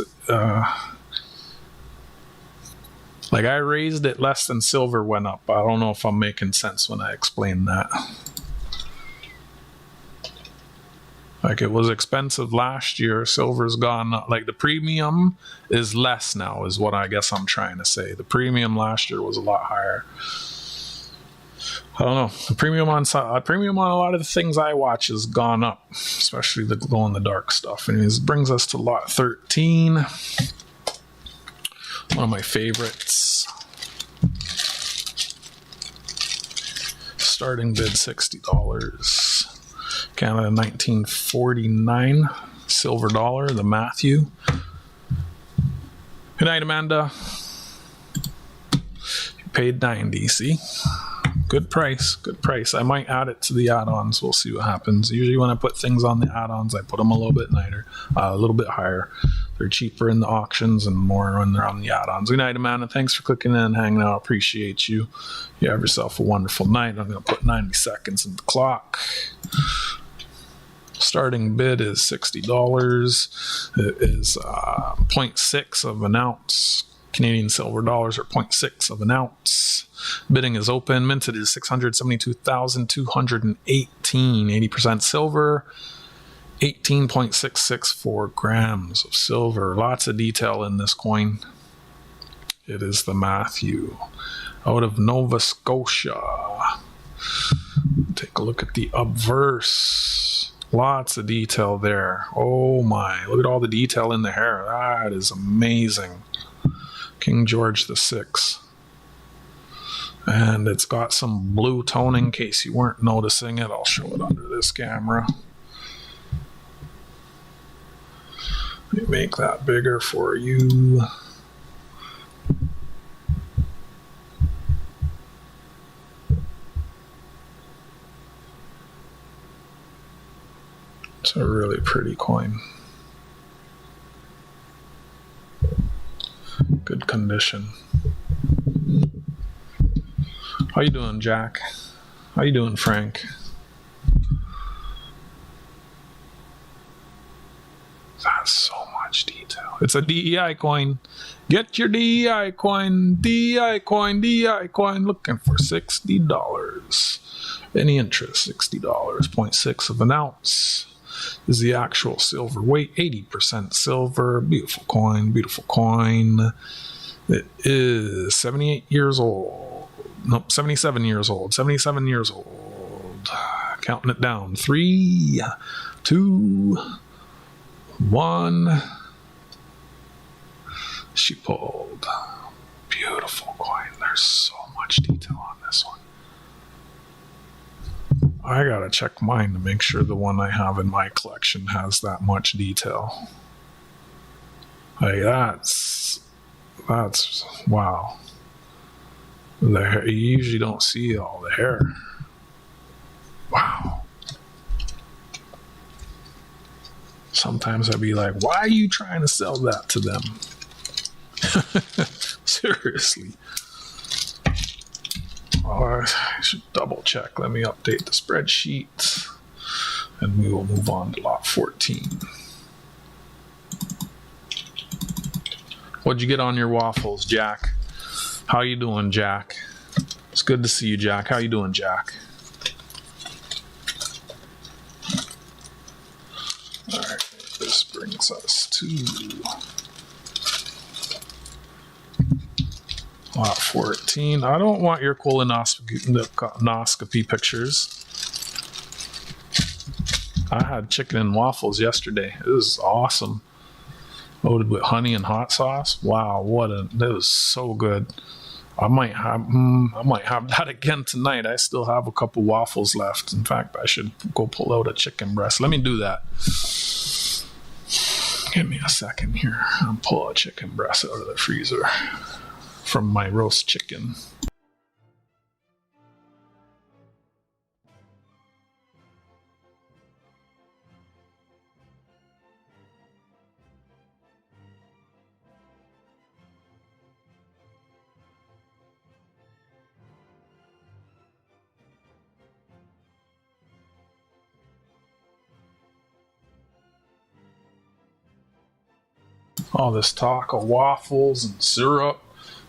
Like, I raised it less than silver went up. I don't know if I'm making sense when I explain that. Like, it was expensive last year. Silver's gone up. Like, the premium is less now, is what I guess I'm trying to say. The premium last year was a lot higher. I don't know. The premium on a lot of the things I watch has gone up, especially the glow in the dark stuff. And it brings us to lot 13. One of my favorites. Starting bid $60. Canada 1949 silver dollar, the Matthew. Good night, Amanda. You paid $90, see? Good price, good price. I might add it to the add-ons. We'll see what happens. Usually when I put things on the add-ons, I put them a little bit higher. They're cheaper in the auctions and more when they're on the add-ons. Good night, Amanda. Thanks for clicking in and hanging out. Appreciate you. You have yourself a wonderful night. I'm going to put 90 seconds in the clock. Starting bid is $60. It is 0.6 of an ounce. Canadian silver dollars are 0.6 of an ounce. Bidding is open. Minted is 672,218. 80% silver. 18.664 grams of silver. Lots of detail in this coin. It is the Matthew out of Nova Scotia. Take a look at the obverse. Lots of detail there. Oh my, look at all the detail in the hair. That is amazing. King George VI. And it's got some blue tone in case you weren't noticing it. I'll show it under this camera. Let me make that bigger for you. It's a really pretty coin. Good condition. How you doing, Jack? How you doing, Frank? That's so much detail. It's a DEI coin. Get your DEI coin. DEI coin. DEI coin. Looking for $60. Any interest? $60. 0.6 of an ounce is the actual silver weight. 80% silver. Beautiful coin. Beautiful coin. It is 78 years old. Nope, 77 years old. 77 years old. Counting it down. 3, 2, 1. She pulled. Beautiful coin. There's so much detail on this one. I gotta check mine to make sure the one I have in my collection has that much detail. Like that's wow. The hair, you usually don't see all the hair. Wow. Sometimes I'd be like, why are you trying to sell that to them? Seriously. Oh, I should double check. Let me update the spreadsheet. And we will move on to lot 14. What'd you get on your waffles, Jack? How you doing, Jack? It's good to see you, Jack. How you doing, Jack? All right, this brings us to lot 14. I don't want your colonoscopy pictures. I had chicken and waffles yesterday. It was awesome. Loaded with honey and hot sauce. Wow, that was so good. I might have that again tonight. I still have a couple waffles left. In fact, I should go pull out a chicken breast. Let me do that. Give me a second here. I'll pull a chicken breast out of the freezer from my roast chicken. All this talk of waffles and syrup,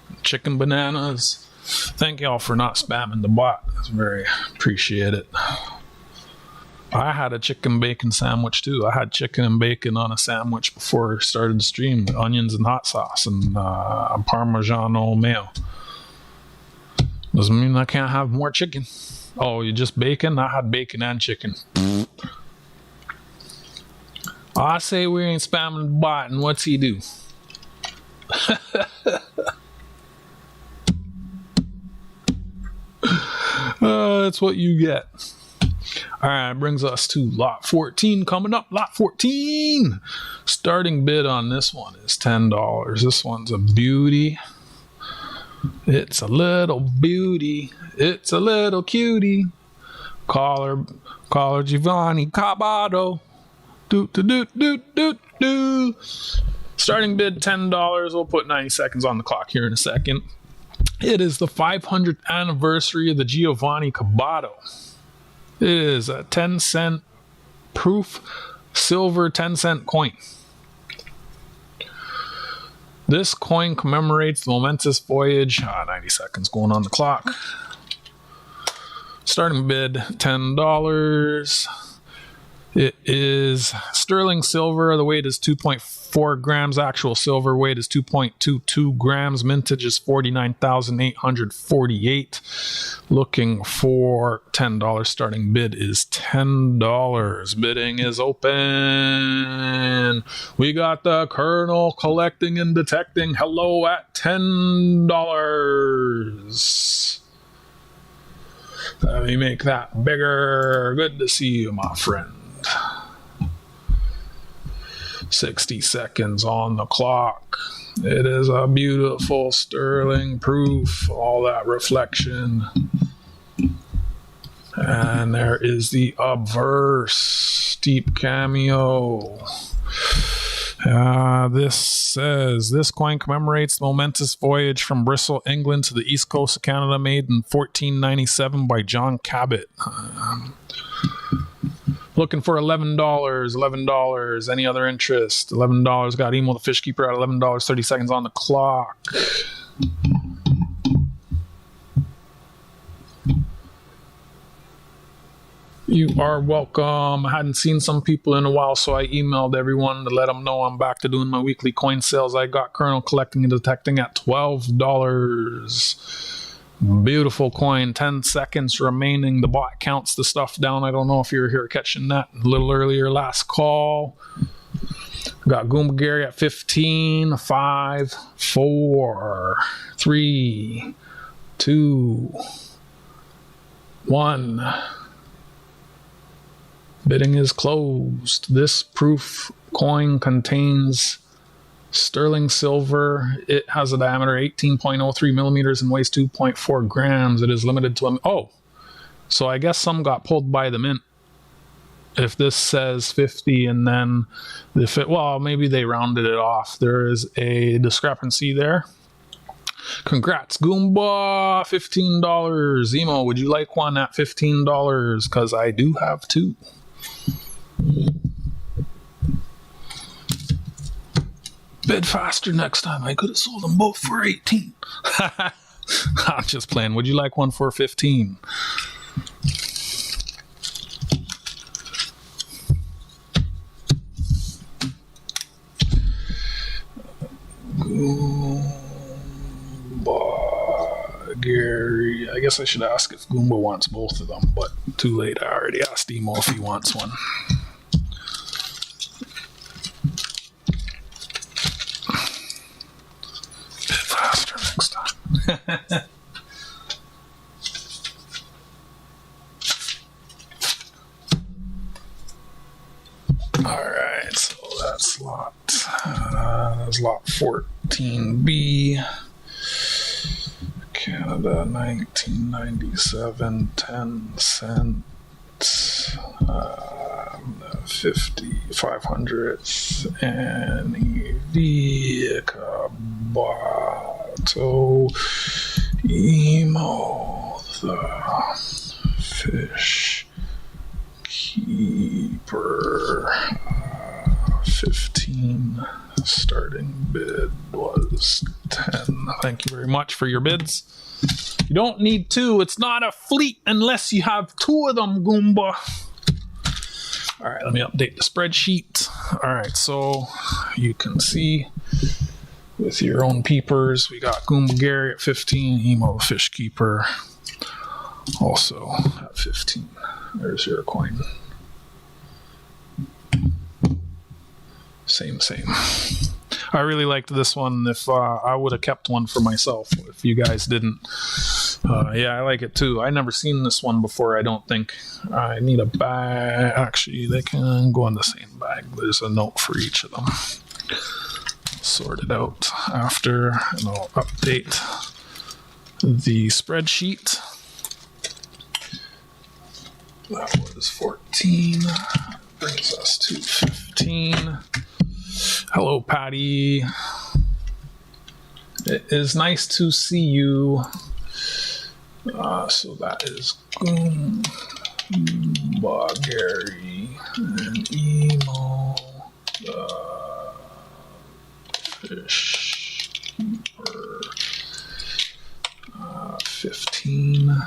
and chicken bananas. Thank y'all for not spamming the bot. That's very appreciated. I had a chicken bacon sandwich too. I had chicken and bacon on a sandwich before I started the stream. Onions and hot sauce and Parmigiano mayo. Doesn't mean I can't have more chicken. Oh, you just bacon? I had bacon and chicken. I say we ain't spamming the bot, and what's he do? That's what you get. Alright, brings us to lot 14 coming up. Lot 14! Starting bid on this one is $10. This one's a beauty. It's a little beauty. It's a little cutie. Call her Giovanni Cabato. Doot doot doot doot doot. Starting bid $10. We'll put 90 seconds on the clock here in a second. It is the 500th anniversary of the Giovanni Cabato. It is a 10-cent proof silver 10-cent coin. This coin commemorates the momentous voyage. 90 seconds going on the clock. Starting bid $10. It is sterling silver. The weight is 2.4 grams. Actual silver weight is 2.22 grams. Mintage is 49,848. Looking for $10. Starting bid is $10. Bidding is open. We got the Colonel collecting and detecting. Hello at $10. Let me make that bigger. Good to see you, my friend. 60 seconds on the clock. It is a beautiful sterling proof. All that reflection. And there is the obverse steep cameo. This says, this coin commemorates the momentous voyage from Bristol, England to the east coast of Canada, made in 1497 by John Cabot. Looking for $11. $11. Any other interest? $11. Got email the fish keeper at $11. 30 seconds on the clock. You are welcome. I hadn't seen some people in a while, so I emailed everyone to let them know I'm back to doing my weekly coin sales. I got Colonel collecting and detecting at $12. Beautiful coin. 10 seconds remaining. The bot counts the stuff down. I don't know if you're here catching that a little earlier. Last call. Got Goomba Gary at 15. 5, 4, 3, 2, 1. Bidding is closed. This proof coin contains sterling silver. It has a diameter 18.03 millimeters and weighs 2.4 grams. It is limited to so I guess some got pulled by the mint. If this says 50 and then maybe they rounded it off. There is a discrepancy there. Congrats, Goomba. $15. Emo, would you like one at $15? Because I do have two. Bid faster next time. I could have sold them both for 18. I'm just playing. Would you like one for 15? Goomba Gary. I guess I should ask if Goomba wants both of them, but too late. I already asked Emo if he wants one. Faster next time. Alright, so that's lot 14B. Canada 1997 10 cents 500th NEV Cabato Emo the fish keeper 15. Starting bid was 10. Thank you very much for your bids. You don't need two. It's not a fleet unless you have two of them, Goomba. All right, let me update the spreadsheet. All right, so you can see with your own peepers. We got Goomba Gary at 15, Emo the Fish Keeper also at 15. There's your coin. Same. I really liked this one. If I would have kept one for myself, if you guys didn't. Yeah, I like it too. I never seen this one before, I don't think. I need a bag. Actually, they can go in the same bag. There's a note for each of them. Sort it out after, and I'll update the spreadsheet. That was 14. Brings us to 15. Hello, Patty. It is nice to see you. So that is Goomba Gary and Emo Fish Keeper. 15.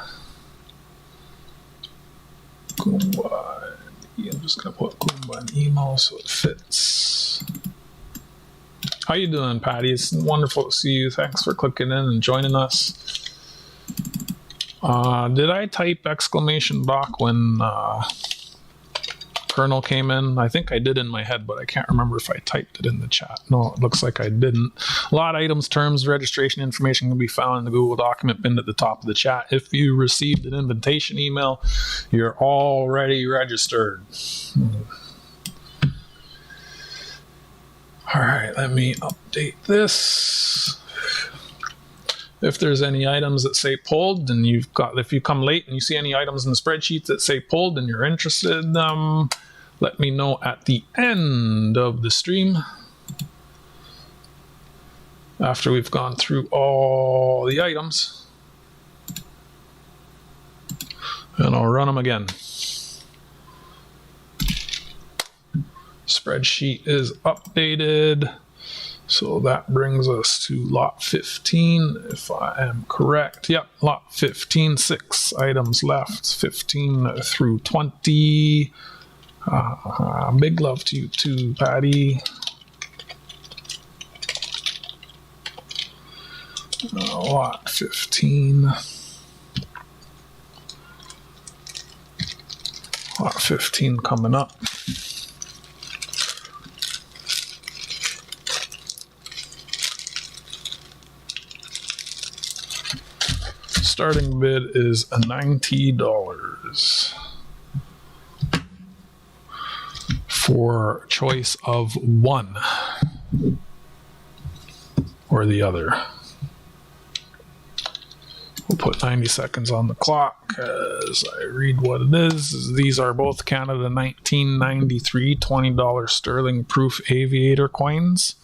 Goomba. I'm just gonna put Goomba and Emo so it fits. How you doing, Patty? It's wonderful to see you. Thanks for clicking in and joining us. Did I type exclamation block when Colonel came in? I think I did in my head, but I can't remember if I typed it in the chat. No, it looks like I didn't. A lot of items, terms, registration information can be found in the Google document pinned at the top of the chat. If you received an invitation email, you're already registered. All right, let me update this. If there's any items that say pulled, and if you come late and you see any items in the spreadsheet that say pulled and you're interested, let me know at the end of the stream. After we've gone through all the items. And I'll run them again. Spreadsheet is updated. So that brings us to lot 15, if I am correct. Yep, lot 15, 6 items left, 15 through 20. Big love to you too, Patty. Lot 15. Lot 15 coming up. Starting bid is $90 for choice of one or the other. We'll put 90 seconds on the clock as I read what it is. These are both Canada 1993 $20 sterling proof aviator coins.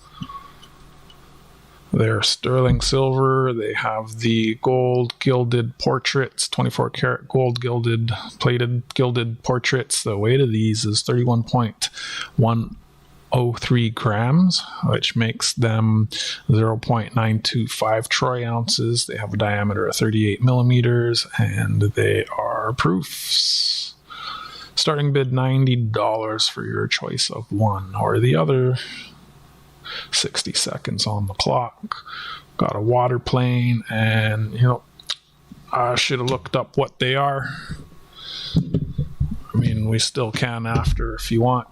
They're sterling silver. They have the gold gilded portraits, 24 karat gold gilded, plated gilded portraits. The weight of these is 31.103 grams, which makes them 0.925 troy ounces. They have a diameter of 38 millimeters, and they are proofs. Starting bid $90 for your choice of one or the other. 60 seconds on the clock. Got a water plane, and I should have looked up what they are. I mean, we still can after if you want.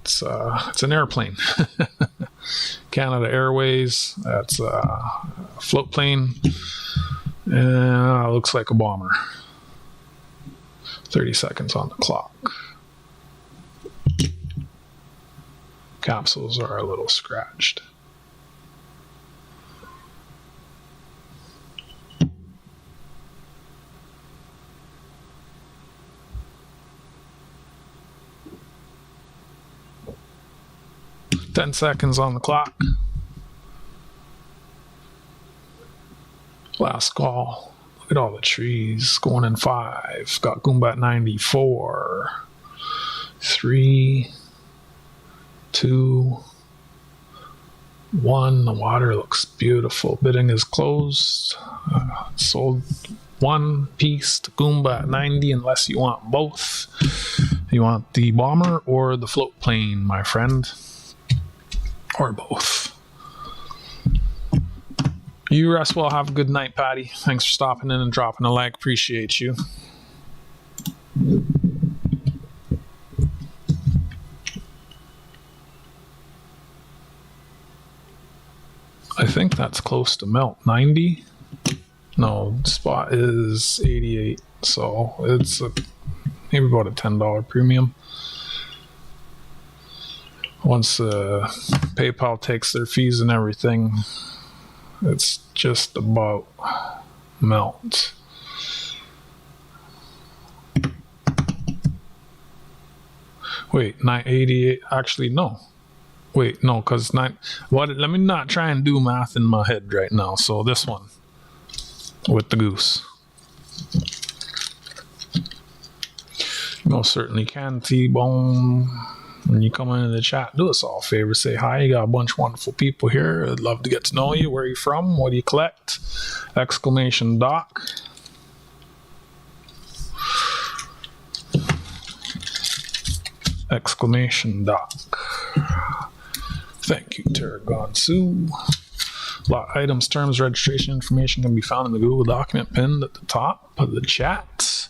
It's an airplane. Canada Airways. That's a float plane. Looks like a bomber. 30 seconds on the clock. Capsules are a little scratched. Ten seconds on the clock. Last call. Look at all the trees going in 5. Got Goomba at 94. 3, 2, 1. The water looks beautiful. Bidding is closed. Sold one piece to Goomba at 90 unless you want both. You want the bomber or the float plane, my friend. Or both. You rest well. Have a good night, Patty. Thanks for stopping in and dropping a like. Appreciate you. I think that's close to melt. 90? No, spot is 88. So it's maybe about a $10 premium. Once PayPal takes their fees and everything, it's just about melt. Wait, 988. Actually, no. Wait, no, because let me not try and do math in my head right now. So this one with the goose. You most certainly can, T-Bone. When you come into the chat, do us all a favor. Say hi. You got a bunch of wonderful people here. I'd love to get to know you. Where are you from? What do you collect? Exclamation doc. Exclamation doc. Thank you, Tarragon Sue. Lot items, terms, registration information can be found in the Google document pinned at the top of the chat.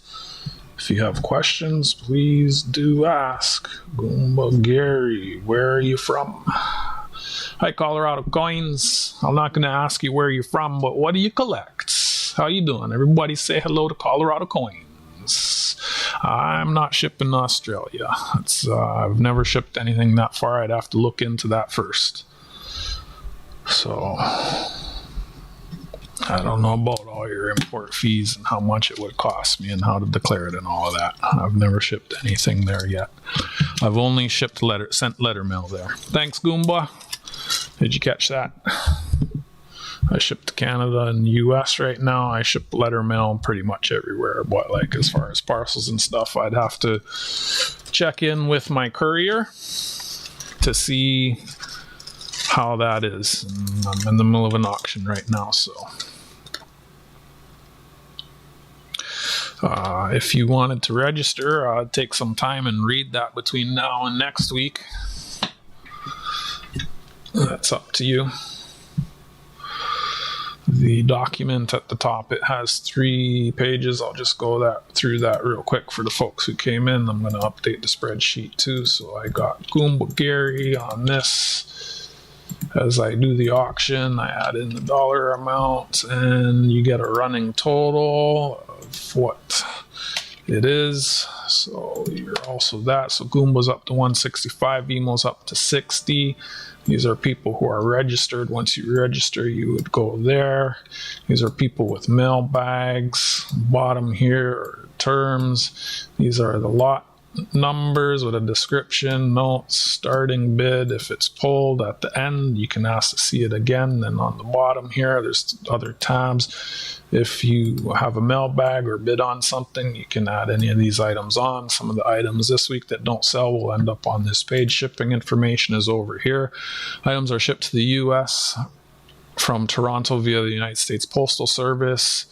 If you have questions, please do ask. Goomba Gary, where are you from? Hi, Colorado Coins. I'm not going to ask you where you're from, but what do you collect? How you doing? Everybody say hello to Colorado Coins. I'm not shipping to Australia. I've never shipped anything that far. I'd have to look into that first. So I don't know about all your import fees and how much it would cost me and how to declare it and all of that. I've never shipped anything there yet. I've only sent letter mail there. Thanks, Goomba. Did you catch that? I ship to Canada and the US right now. I ship letter mail pretty much everywhere. But like as far as parcels and stuff, I'd have to check in with my courier to see how that is. And I'm in the middle of an auction right now, so if you wanted to register, I'd take some time and read that between now and next week. That's up to you. The document at the top, it has 3 pages. I'll just go through that real quick for the folks who came in. I'm going to update the spreadsheet too. So I got Goomba Gary on this. As I do the auction, I add in the dollar amount and you get a running total of what it is. So you're also that. So Goomba's up to 165, Emo's up to 60. These are people who are registered. Once you register, you would go there. These are people with mail bags. Bottom here are terms. These are the lot numbers with a description, notes, starting bid. If it's pulled at the end, you can ask to see it again. Then on the bottom here, there's other tabs. If you have a mailbag or bid on something, you can add any of these items on. Some of the items this week that don't sell will end up on this page. Shipping information is over here. Items are shipped to the US from Toronto via the United States Postal Service.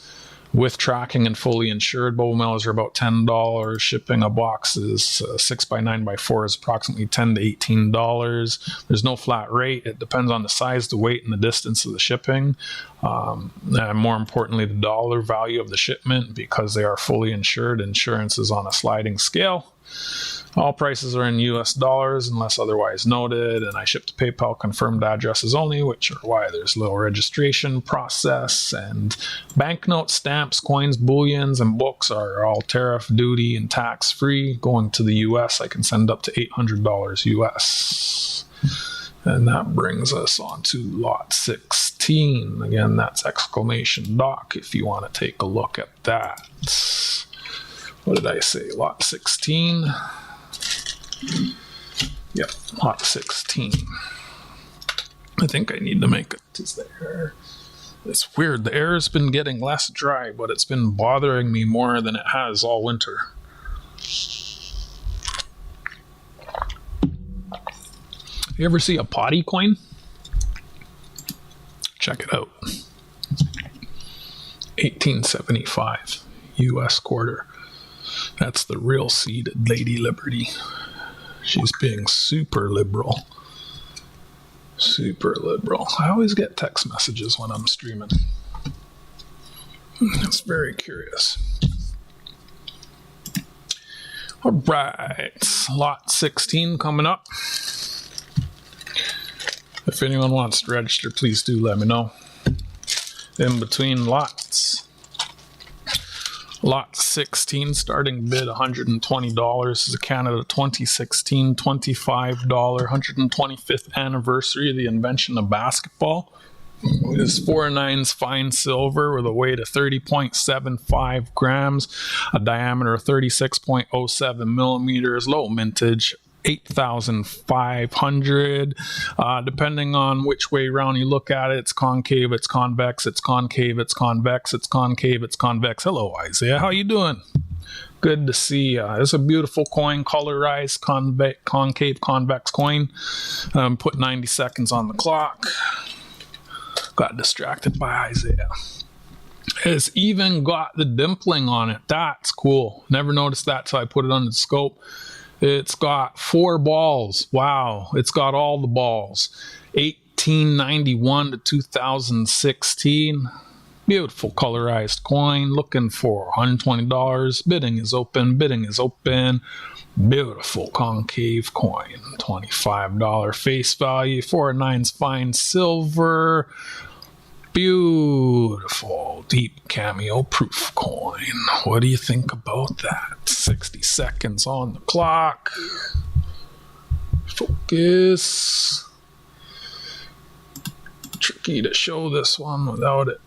With tracking and fully insured, boba mailers are about $10. Shipping a box is 6x9x4 is approximately $10 to $18. There's no flat rate. It depends on the size, the weight, and the distance of the shipping. And more importantly, the dollar value of the shipment, because they are fully insured. Insurance is on a sliding scale. All prices are in US dollars unless otherwise noted, and I ship to PayPal confirmed addresses only, which are why there's little registration process. And banknotes, stamps, coins, bullions, and books are all tariff, duty, and tax free. Going to the US, I can send up to $800 US. And that brings us on to lot 16. Again, that's exclamation doc if you want to take a look at that. What did I say? Lot 16. Yep, lot 16. I think I need to make it. Is there? It's weird. The air's been getting less dry, but it's been bothering me more than it has all winter. You ever see a potty coin? Check it out. 1875 US quarter. That's the real seated Lady Liberty. She's being super liberal. Super liberal. I always get text messages when I'm streaming. It's very curious. All right, lot 16 coming up. If anyone wants to register, please do let me know. In between lots. Lot 16, starting bid $120. This is a Canada 2016 $25, 125th anniversary of the invention of basketball. It is 4/9 fine silver with a weight of 30.75 grams, a diameter of 36.07 millimeters, low mintage, 8,500. Depending on which way around you look at it, it's concave, it's convex, it's concave, it's convex, it's concave, it's convex. Hello, Isaiah. How you doing? Good to see you. It's a beautiful coin, colorized, concave, convex coin. Put 90 seconds on the clock. Got distracted by Isaiah. It's even got the dimpling on it. That's cool. Never noticed that, so I put it on the scope. It's got 4 balls. Wow. It's got all the balls. 1891 to 2016. Beautiful colorized coin. Looking for $120. Bidding is open. Bidding is open. Beautiful concave coin. $25 face value. 4/9 fine silver. Beautiful deep cameo proof coin. What do you think about that? 60 seconds on the clock. Focus. Tricky to show this one without it.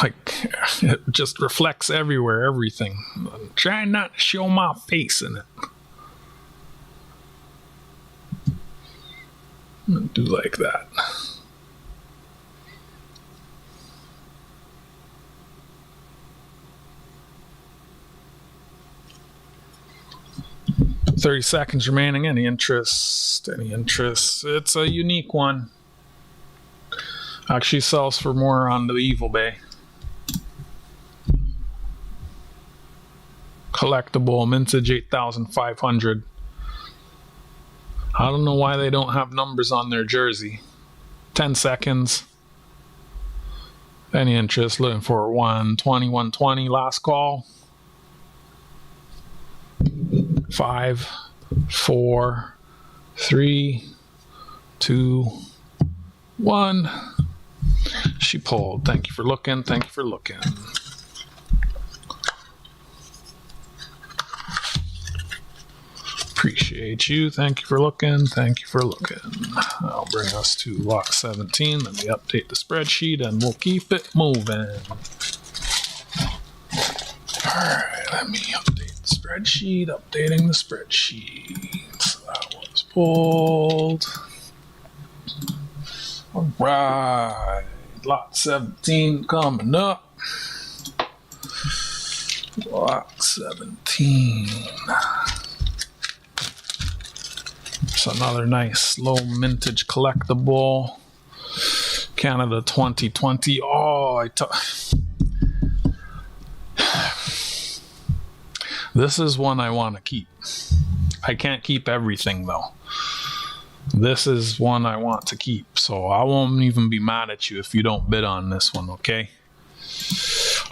Like, it just reflects everywhere, everything. I'm trying not to show my face in it. I'm gonna do like that. $30 seconds remaining. Any interest? Any interest? It's a unique one. Actually sells for more on the Evil Bay. Collectible, mintage 8,500. I don't know why they don't have numbers on their jersey. 10 seconds. Any interest? Looking for 120, 120. Last call. 5, 4, 3, 2, 1. She pulled. Thank you for looking. Thank you for looking. Appreciate you. Thank you for looking. Thank you for looking. That'll bring us to lot 17. Then we update the spreadsheet and we'll keep it moving. Alright, let me update the spreadsheet. Updating the spreadsheet. So that was pulled. Alright, lot 17 coming up. Lot 17. It's another nice low mintage collectible. Canada 2020. Oh, this is one I want to keep. I can't keep everything though. This is one I want to keep, so I won't even be mad at you if you don't bid on this one, okay?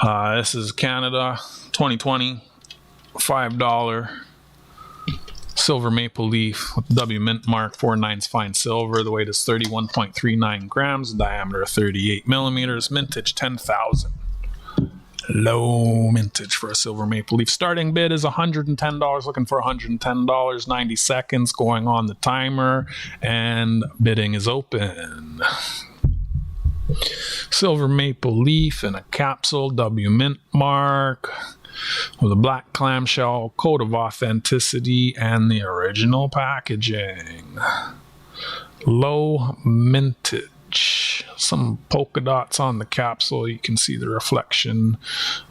This is Canada 2020 $5 silver maple leaf with W mint mark, 4/9 fine silver. The weight is 31.39 grams, diameter 38 millimeters, mintage 10,000. Low mintage for a silver maple leaf. Starting bid is $110. Looking for $110. 90 seconds going on the timer, and bidding is open. Silver maple leaf in a capsule, W mint mark, with a black clamshell, coat of authenticity, and the original packaging. Low mintage. Some polka dots on the capsule. You can see the reflection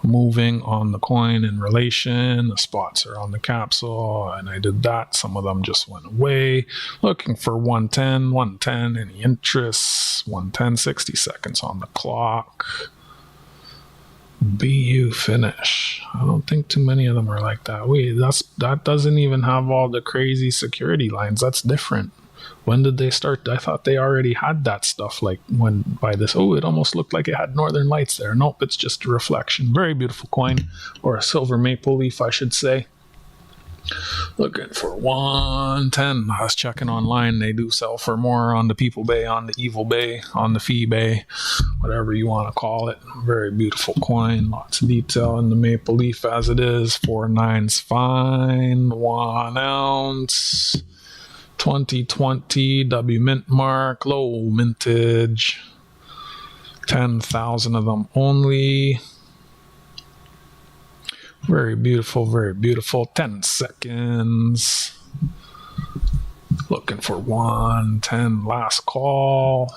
moving on the coin in relation. The spots are on the capsule, and I did that. Some of them just went away. Looking for 110, 110. Any interest? 110, 60 seconds on the clock. BU finish. I don't think too many of them are like that. Wait, that doesn't even have all the crazy security lines. That's different. When did they start? I thought they already had that stuff. Like when by this, oh, it almost looked like it had northern lights there. Nope, it's just a reflection. Very beautiful coin, or a silver maple leaf, I should say. Looking for 110. I was checking online. They do sell for more on the People Bay, on the Evil Bay, on the Fee Bay, whatever you want to call it. Very beautiful coin. Lots of detail in the maple leaf as it is. 4/9's fine. 1 ounce. 2020 W mint mark. Low mintage. 10,000 of them only. Very beautiful, very beautiful. 10 seconds. Looking for 110. Last call.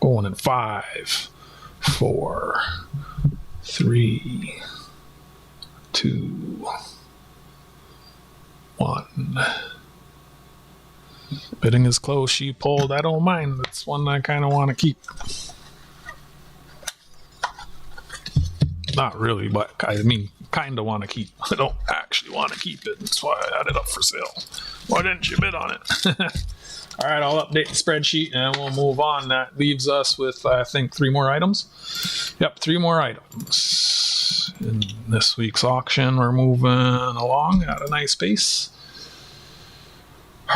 Going in 5, 4, 3, 2, 1. Bidding is close. She pulled. I don't mind. That's one I kind of want to keep. Not really, but I mean, kind of want to keep. I don't actually want to keep it. That's why I had it up for sale. Why didn't you bid on it? All right, I'll update the spreadsheet and we'll move on. That leaves us with, I think, 3 more items. Yep, 3 more items. In this week's auction, we're moving along at a nice pace.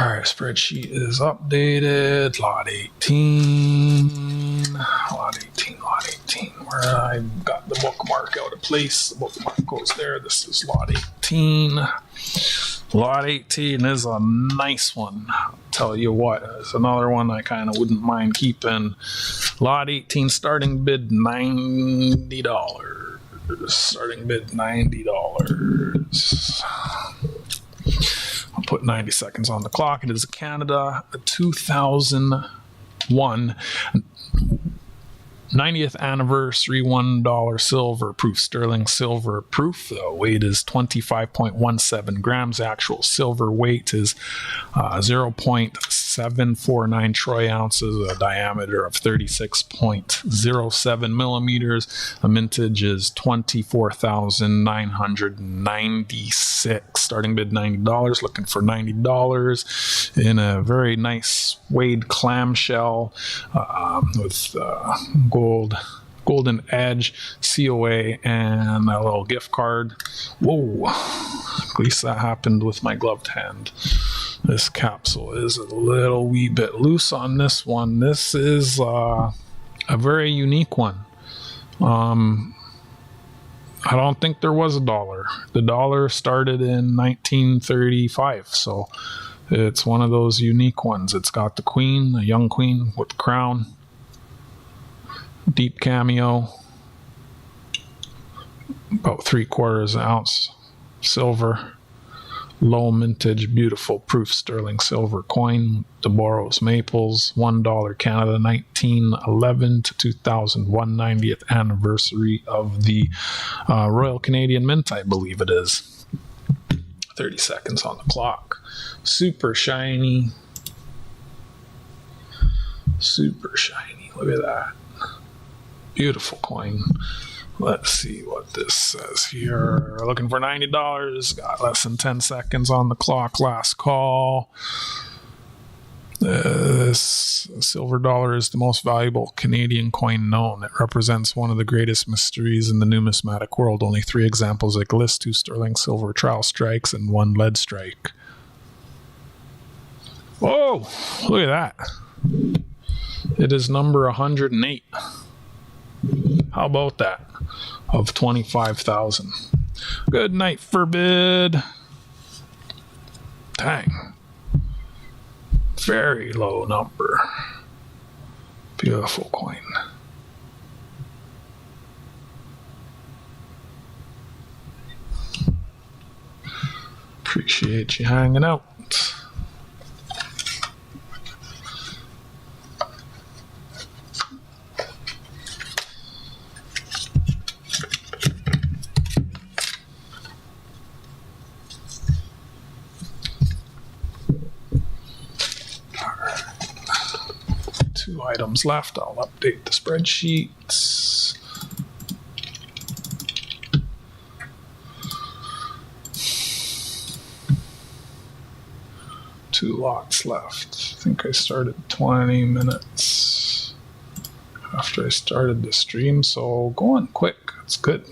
All right, spreadsheet is updated. Lot 18. Lot 18, lot 18. Where I got the bookmark out of place. The bookmark goes there. This is lot 18. Lot 18 is a nice one. I'll tell you what, it's another one I kind of wouldn't mind keeping. Lot 18, starting bid $90. Starting bid $90. I'll put 90 seconds on the clock. It is a Canada 2001 90th anniversary $1 silver proof, sterling silver proof. The weight is 25.17 grams. Actual silver weight is 0.749 troy ounces, a diameter of 36.07 millimeters. The mintage is 24,996. Starting bid $90. Looking for $90 in a very nice suede clamshell with golden edge, COA, and a little gift card. Whoa, at least that happened with my gloved hand. This capsule is a little wee bit loose on this one. This is a very unique one. I don't think there was a dollar. The dollar started in 1935, so it's one of those unique ones. It's got the queen, a young queen with the crown. Deep cameo, about 3/4 ounce silver, low mintage, beautiful proof sterling silver coin. De Boros Maples, $1 Canada, 1911 to 2001, 90th anniversary of the Royal Canadian Mint, I believe it is. 30 seconds on the clock. Super shiny. Super shiny. Look at that. Beautiful coin. Let's see what this says here. We're looking for $90. Got less than 10 seconds on the clock. Last call. This silver dollar is the most valuable Canadian coin known. It represents one of the greatest mysteries in the numismatic world. Only 3 examples exist: 2 sterling silver trowel strikes and 1 lead strike. Whoa! Look at that. It is number 108. How about that? Of 25,000. Good night for bid. Dang. Very low number. Beautiful coin. Appreciate you hanging out. Two items left. I'll update the spreadsheets. 2 lots left. I think I started 20 minutes after I started the stream, so going quick. It's good.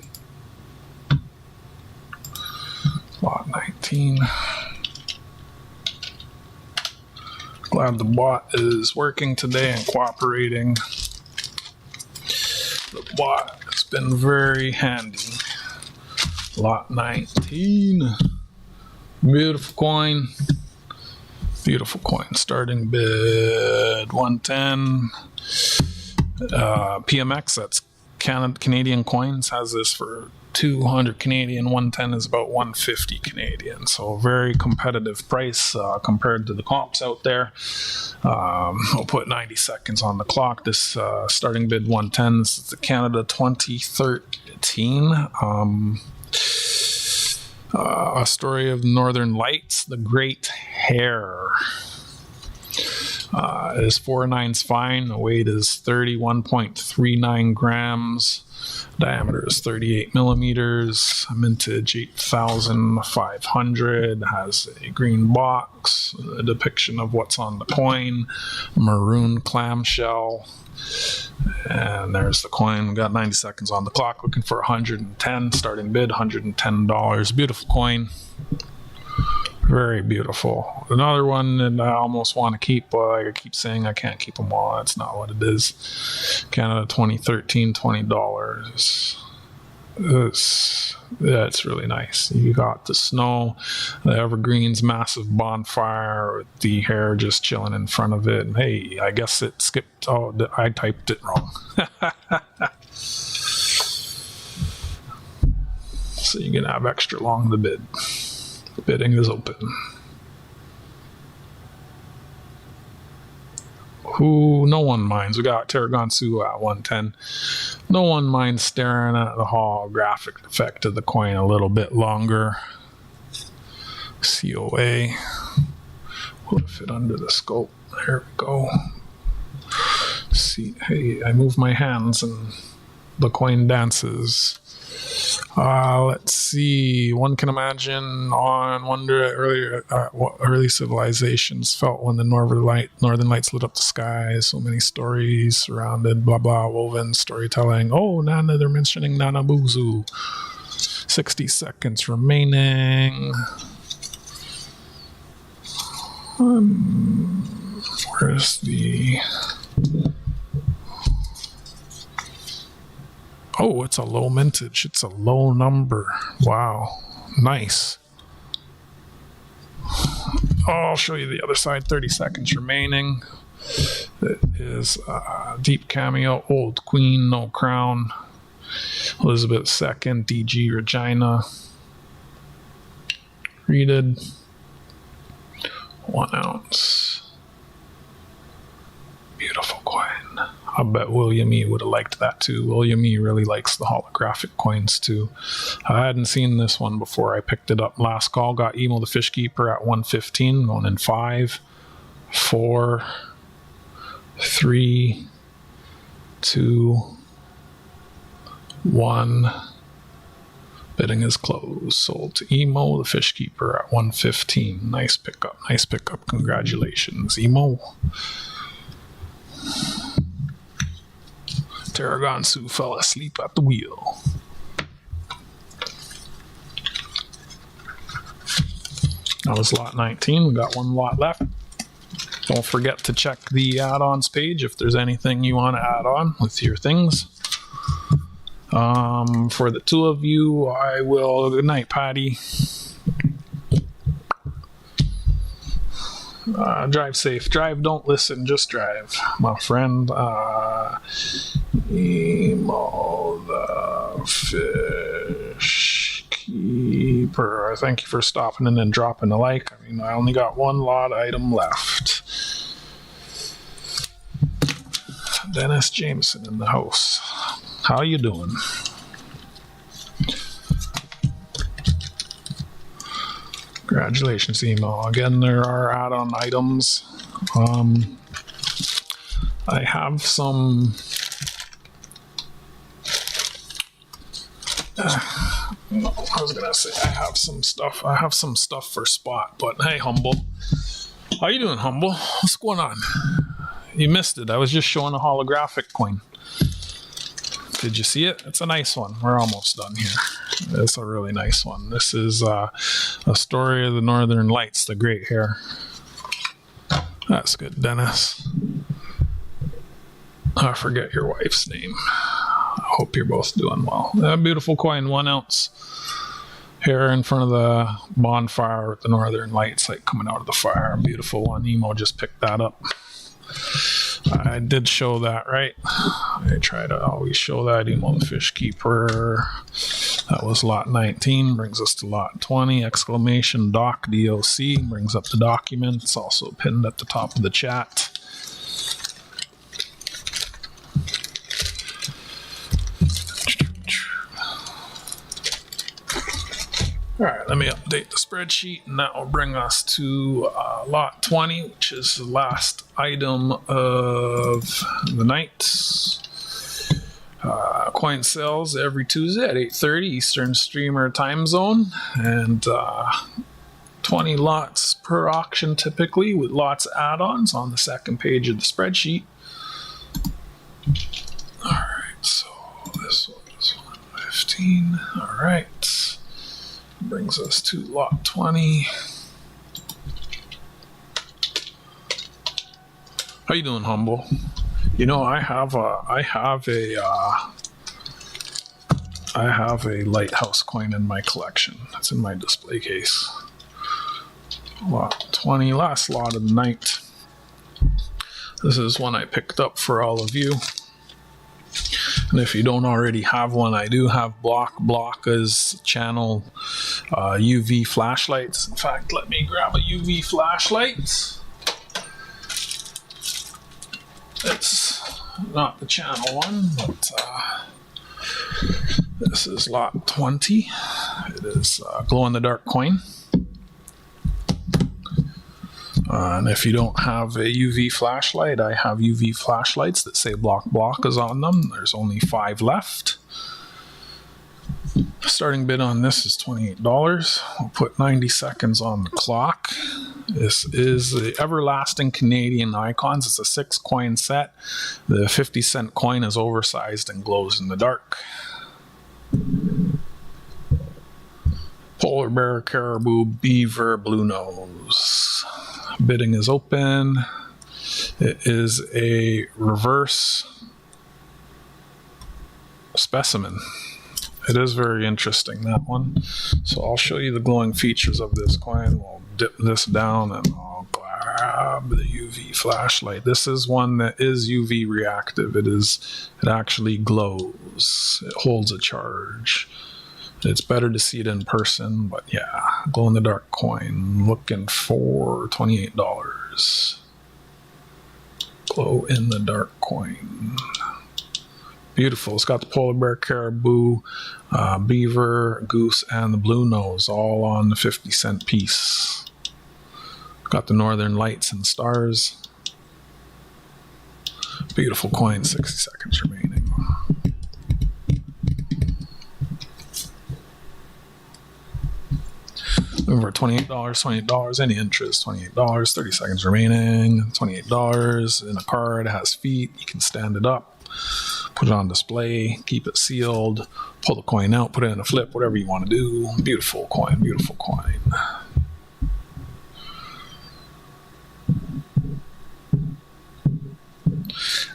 Lot 19. Glad the bot is working today and cooperating. The bot has been very handy. Lot 19. Beautiful coin. Beautiful coin. Starting bid 110. PMX, that's Canadian Coins, has this for 200 Canadian. 110 is about 150 Canadian. So very competitive price compared to the comps out there. I'll put 90 seconds on the clock. This starting bid 110. This is the Canada 2013. A story of the Northern Lights, the Great Hare. Is 4 nines fine. The weight is 31.39 grams. Diameter is 38 millimeters. Mintage 8500. Has a green box. A depiction of what's on the coin. Maroon clamshell. And there's the coin. We got 90 seconds on the clock. Looking for 110. Starting bid $110. Beautiful coin. Very beautiful. Another one that I almost want to keep. I keep saying I can't keep them all. That's not what it is. Canada 2013, $20. That's really nice. You got the snow, the evergreens, massive bonfire with the hare just chilling in front of it. And hey, I guess it skipped. Oh, I typed it wrong. So you can have extra long the bid. The bidding is open. Who? No one minds. We got Tarragon Sioux at 110. No one minds staring at the holographic effect of the coin a little bit longer. COA. We'll fit under the scope. There we go. See, hey, I move my hands and the coin dances. Let's see. One can imagine on wonder what early civilizations felt when the northern lights lit up the sky. So many stories surrounded, blah blah, woven storytelling. Oh, Nana, they're mentioning Nana Buzu. 60 seconds remaining. Where's the? Oh, it's a low mintage. It's a low number. Wow. Nice. I'll show you the other side. 30 seconds remaining. It is Deep Cameo, Old Queen, No Crown. Elizabeth II, DG Regina. Reeded. 1 ounce. Beautiful coin. I bet William E. would have liked that too. William E. really likes the holographic coins too. I hadn't seen this one before I picked it up. Last call, got Emo the Fish Keeper at 115, going in 5, 4, 3, 2, 1. Bidding is closed. Sold to Emo the Fish Keeper at 115. Nice pickup. Nice pickup. Congratulations, Emo. Tarragon Sioux fell asleep at the wheel. That was lot 19. We got 1 lot left. Don't forget to check the add-ons page if there's anything you want to add on with your things. For the 2 of you, I will. Good night, Patty. Drive safe. Drive, don't listen, just drive. My friend, Emo the Fish Keeper. Thank you for stopping in and dropping a like. I mean, I only got 1 lot item left. Dennis Jameson in the house. How you doing? Congratulations, Emo. Again, there are add-on items. I have some. I was gonna say I have some stuff. I have some stuff for Spot, but hey, Humble. How you doing, Humble? What's going on? You missed it. I was just showing a holographic coin. Did you see it? It's a nice one. We're almost done here. It's a really nice one. This is a story of the Northern Lights, the Great Hare. That's good, Dennis. I forget your wife's name. I hope you're both doing well. A beautiful coin, 1 ounce. Here in front of the bonfire with the Northern Lights, like coming out of the fire. Beautiful one. Emo just picked that up. I did show that, right? I try to always show that. Emo the Fish Keeper. That was lot 19. Brings us to lot 20. Exclamation doc, DOC. Brings up the document. It's also pinned at the top of the chat. All right, let me update the spreadsheet, and that will bring us to lot 20, which is the last item of the night. Coin sells every Tuesday at 8:30 Eastern Streamer time zone, and 20 lots per auction typically, with lots of add-ons on the second page of the spreadsheet. All right, so this one is 115. All right. Brings us to lot 20. How you doing, Humble? You know, I have a lighthouse coin in my collection. That's in my display case. Lot 20, last lot of the night. This is one I picked up for all of you. And if you don't already have one, I do have Blocka's channel UV flashlights. In fact, let me grab a UV flashlight. It's not the channel one, but this is lot 20. It is a glow-in-the-dark coin. And if you don't have a UV flashlight, I have UV flashlights that say Blocka's on them. There's only 5 left. The starting bid on this is $28. We'll put 90 seconds on the clock. This is the Everlasting Canadian Icons. It's a 6 coin set. The 50-cent coin is oversized and glows in the dark. Polar bear, caribou, beaver, blue nose. Bidding is open. It is a reverse specimen. It is very interesting, that one. So I'll show you the glowing features of this coin. We'll dip this down and I'll grab the UV flashlight. This is one that is UV reactive. It actually glows. It holds a charge. It's better to see it in person, but yeah, glow-in-the-dark coin, looking for $28. Glow-in-the-dark coin. Beautiful. It's got the polar bear, caribou, beaver, goose, and the blue nose, all on the 50-cent piece. Got the Northern Lights and stars. Beautiful coin, 60 seconds remaining. Over $28, any interest, $28, 30 seconds remaining, $28 in a card, it has feet, you can stand it up, put it on display, keep it sealed, pull the coin out, put it in a flip, whatever you want to do. Beautiful coin, beautiful coin.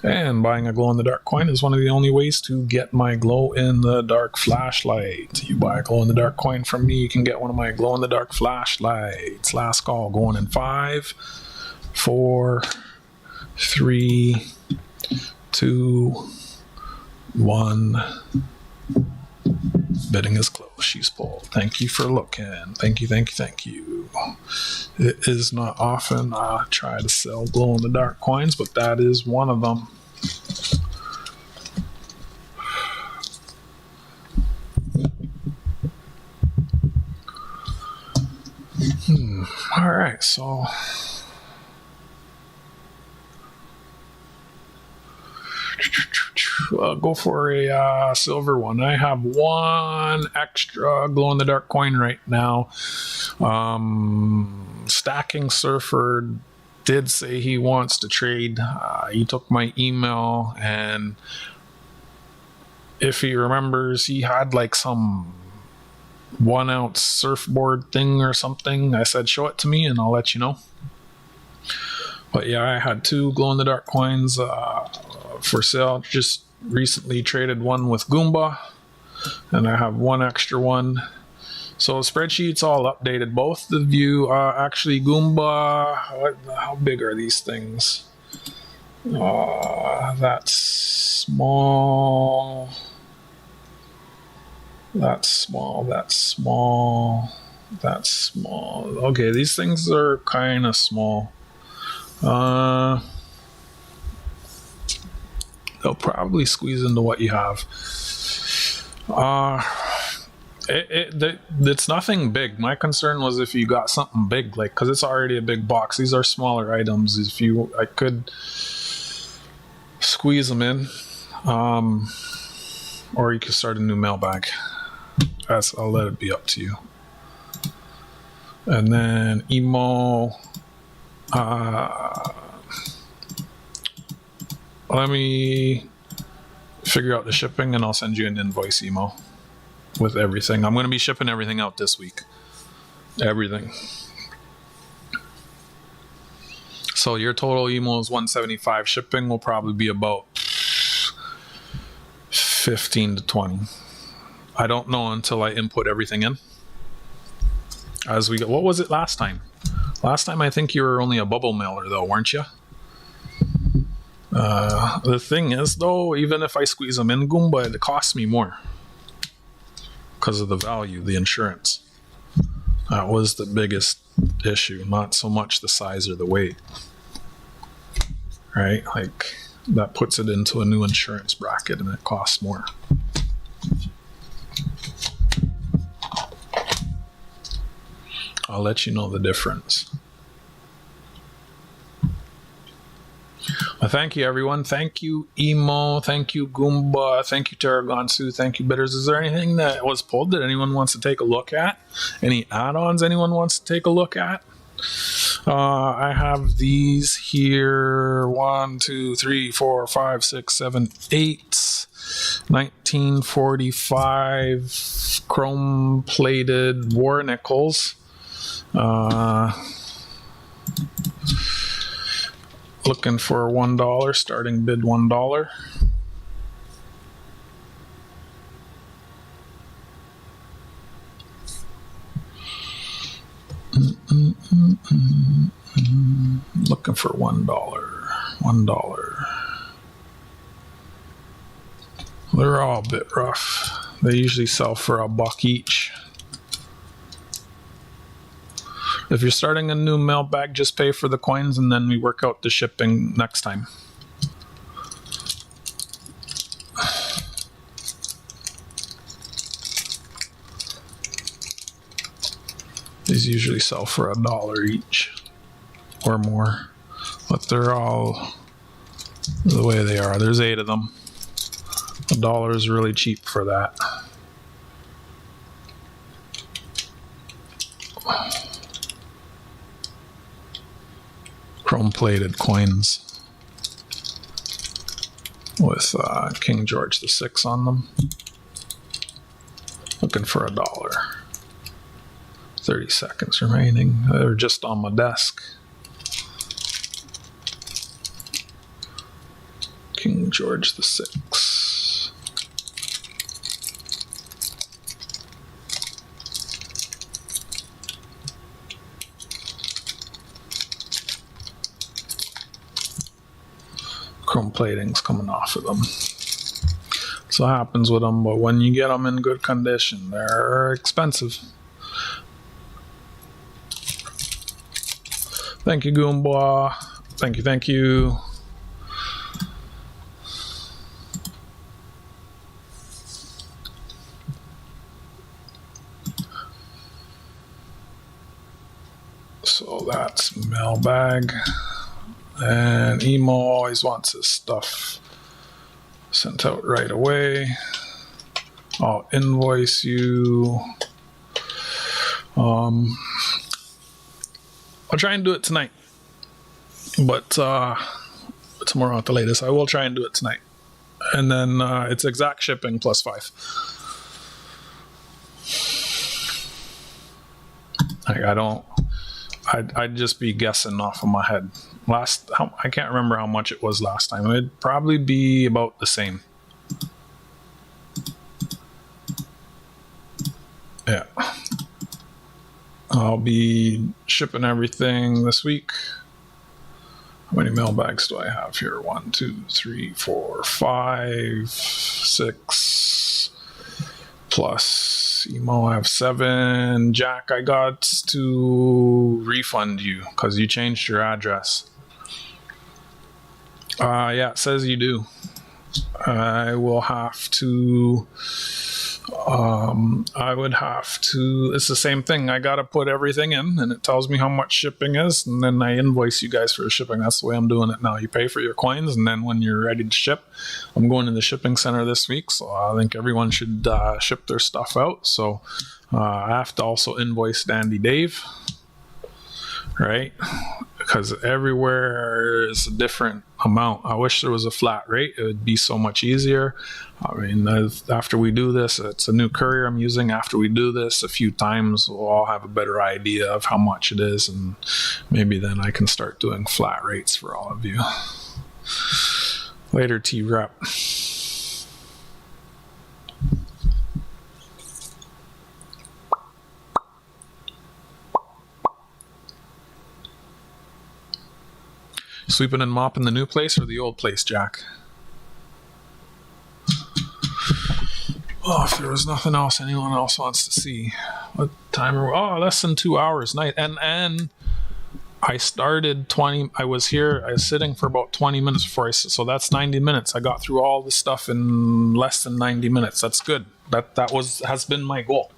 And buying a glow-in-the-dark coin is one of the only ways to get my glow-in-the-dark flashlight. You buy a glow-in-the-dark coin from me, you can get one of my glow-in-the-dark flashlights. Last call, going in 5, 4, 3, 2, 1. Bidding is closed. She's pulled. Thank you for looking. Thank you, thank you, thank you. It is not often I try to sell glow-in-the-dark coins, but that is one of them. All right, so go for a silver one. I have one extra glow-in-the-dark coin right now. Stacking Surfer did say he wants to trade. He took my email, and if he remembers, he had like some 1 ounce surfboard thing or something. I said, show it to me and I'll let you know. But yeah, I had 2 glow-in-the-dark coins for sale. Just recently traded one with Goomba, and I have 1 extra one. So spreadsheet's all updated. Both of you, actually Goomba, how big are these things? That's small. That's small, that's small, that's small. Okay, these things are kind of small. They'll probably squeeze into what you have. It's nothing big. My concern was if you got something big, like, because it's already a big box. These are smaller items. I could squeeze them in, or you could start a new mailbag. I'll let it be up to you. And then emo. Let me figure out the shipping, and I'll send you an invoice emo with everything. I'm going to be shipping everything out this week. Everything. So your total emo is $175. Shipping will probably be about 15 to 20. I don't know until I input everything in. As we go, what was it last time? Last time I think you were only a bubble mailer though, weren't you? The thing is though, even if I squeeze them in Goomba, it costs me more because of the value, the insurance. That was the biggest issue, not so much the size or the weight. Right? Like that puts it into a new insurance bracket and it costs more. I'll let you know the difference. Well, thank you, everyone. Thank you, Emo. Thank you, Goomba. Thank you, Tarragonsu. Thank you, Bitters. Is there anything that was pulled that anyone wants to take a look at? Any add-ons anyone wants to take a look at? I have these here. 1, 2, 3, 4, 5, 6, 7, 8. 1945 chrome-plated war nickels. Looking for $1, starting bid $1. Looking for $1. $1. They're all a bit rough. They usually sell for $1 each. If you're starting a new mailbag, just pay for the coins and then we work out the shipping next time. These usually sell for $1 each or more, but they're all the way they are. There's 8 of them. $1 is really cheap for that. Chrome-plated coins with King George VI on them. Looking for $1. 30 seconds remaining. They're just on my desk. King George VI. Chrome plating's coming off of them. So what happens with them, but when you get them in good condition, they're expensive. Thank you, Goomba. Thank you, thank you. So that's mailbag. And Emo always wants his stuff sent out right away. I'll invoice you. I'll try and do it tonight. but tomorrow at the latest. I will try and do it tonight. And then it's exact shipping plus 5. I'd just be guessing off of my head. I can't remember how much it was last time. It'd probably be about the same. Yeah. I'll be shipping everything this week. How many mailbags do I have here? 1, 2, 3, 4, 5, 6. Plus emo, I have 7. Jack, I got to refund you because you changed your address. Yeah, it says you do. I will have to. I would have to. It's the same thing. I got to put everything in, and it tells me how much shipping is, and then I invoice you guys for the shipping. That's the way I'm doing it now. You pay for your coins, and then when you're ready to ship, I'm going to the shipping center this week, so I think everyone should ship their stuff out. So I have to also invoice Dandy Dave, right? Because everywhere is a different amount. I wish there was a flat rate. It would be so much easier. I mean, after we do this, it's a new courier I'm using. After we do this a few times, we'll all have a better idea of how much it is, and maybe then I can start doing flat rates for all of you. Later, T-Rep. Sweeping and mopping the new place or the old place, Jack? Oh, if there was nothing else anyone else wants to see. What time are we? Oh, less than 2 hours. Night. And I started I was sitting for about 20 minutes before so that's 90 minutes. I got through all the stuff in less than 90 minutes. That's good. That has been my goal.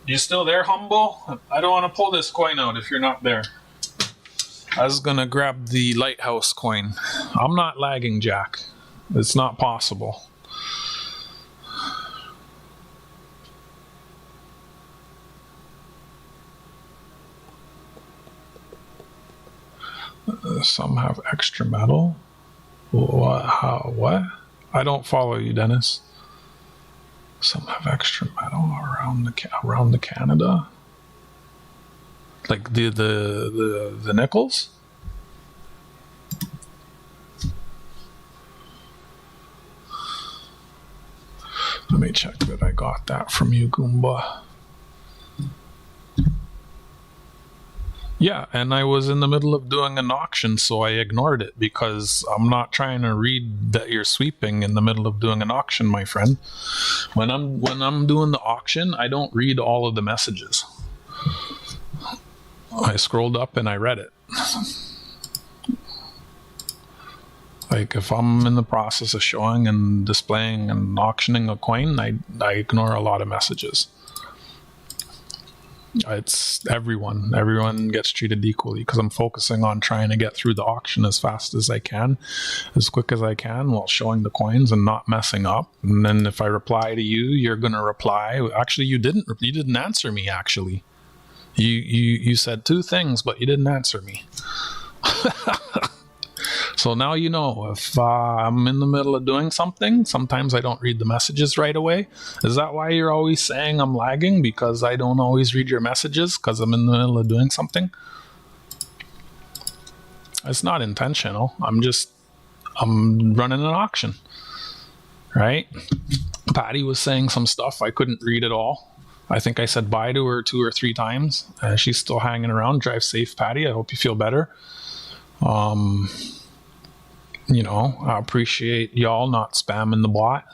You still there, Humble? I don't want to pull this coin out if you're not there. I was going to grab the lighthouse coin. I'm not lagging, Jack. It's not possible. Some have extra metal. What? How? What? I don't follow you, Dennis. Some have extra metal around the Canada, like the nickels. Let me check that I got that from you, Goomba. Yeah, and I was in the middle of doing an auction, so I ignored it because I'm not trying to read that you're sweeping in the middle of doing an auction, my friend. When I'm doing the auction, I don't read all of the messages. I scrolled up and I read it. Like if I'm in the process of showing and displaying and auctioning a coin, I ignore a lot of messages. It's everyone gets treated equally because I'm focusing on trying to get through the auction as fast as I can, as quick as I can, while showing the coins and not messing up. And then if I reply to you, you're gonna reply. Actually, you didn't answer me. Actually, you said 2 things, but you didn't answer me. So now you know, if I'm in the middle of doing something, sometimes I don't read the messages right away. Is that why you're always saying I'm lagging? Because I don't always read your messages because I'm in the middle of doing something? It's not intentional. I'm running an auction, right? Patty was saying some stuff. I couldn't read it all. I think I said bye to her 2 or 3 times. She's still hanging around. Drive safe, Patty. I hope you feel better. I appreciate y'all not spamming the bot.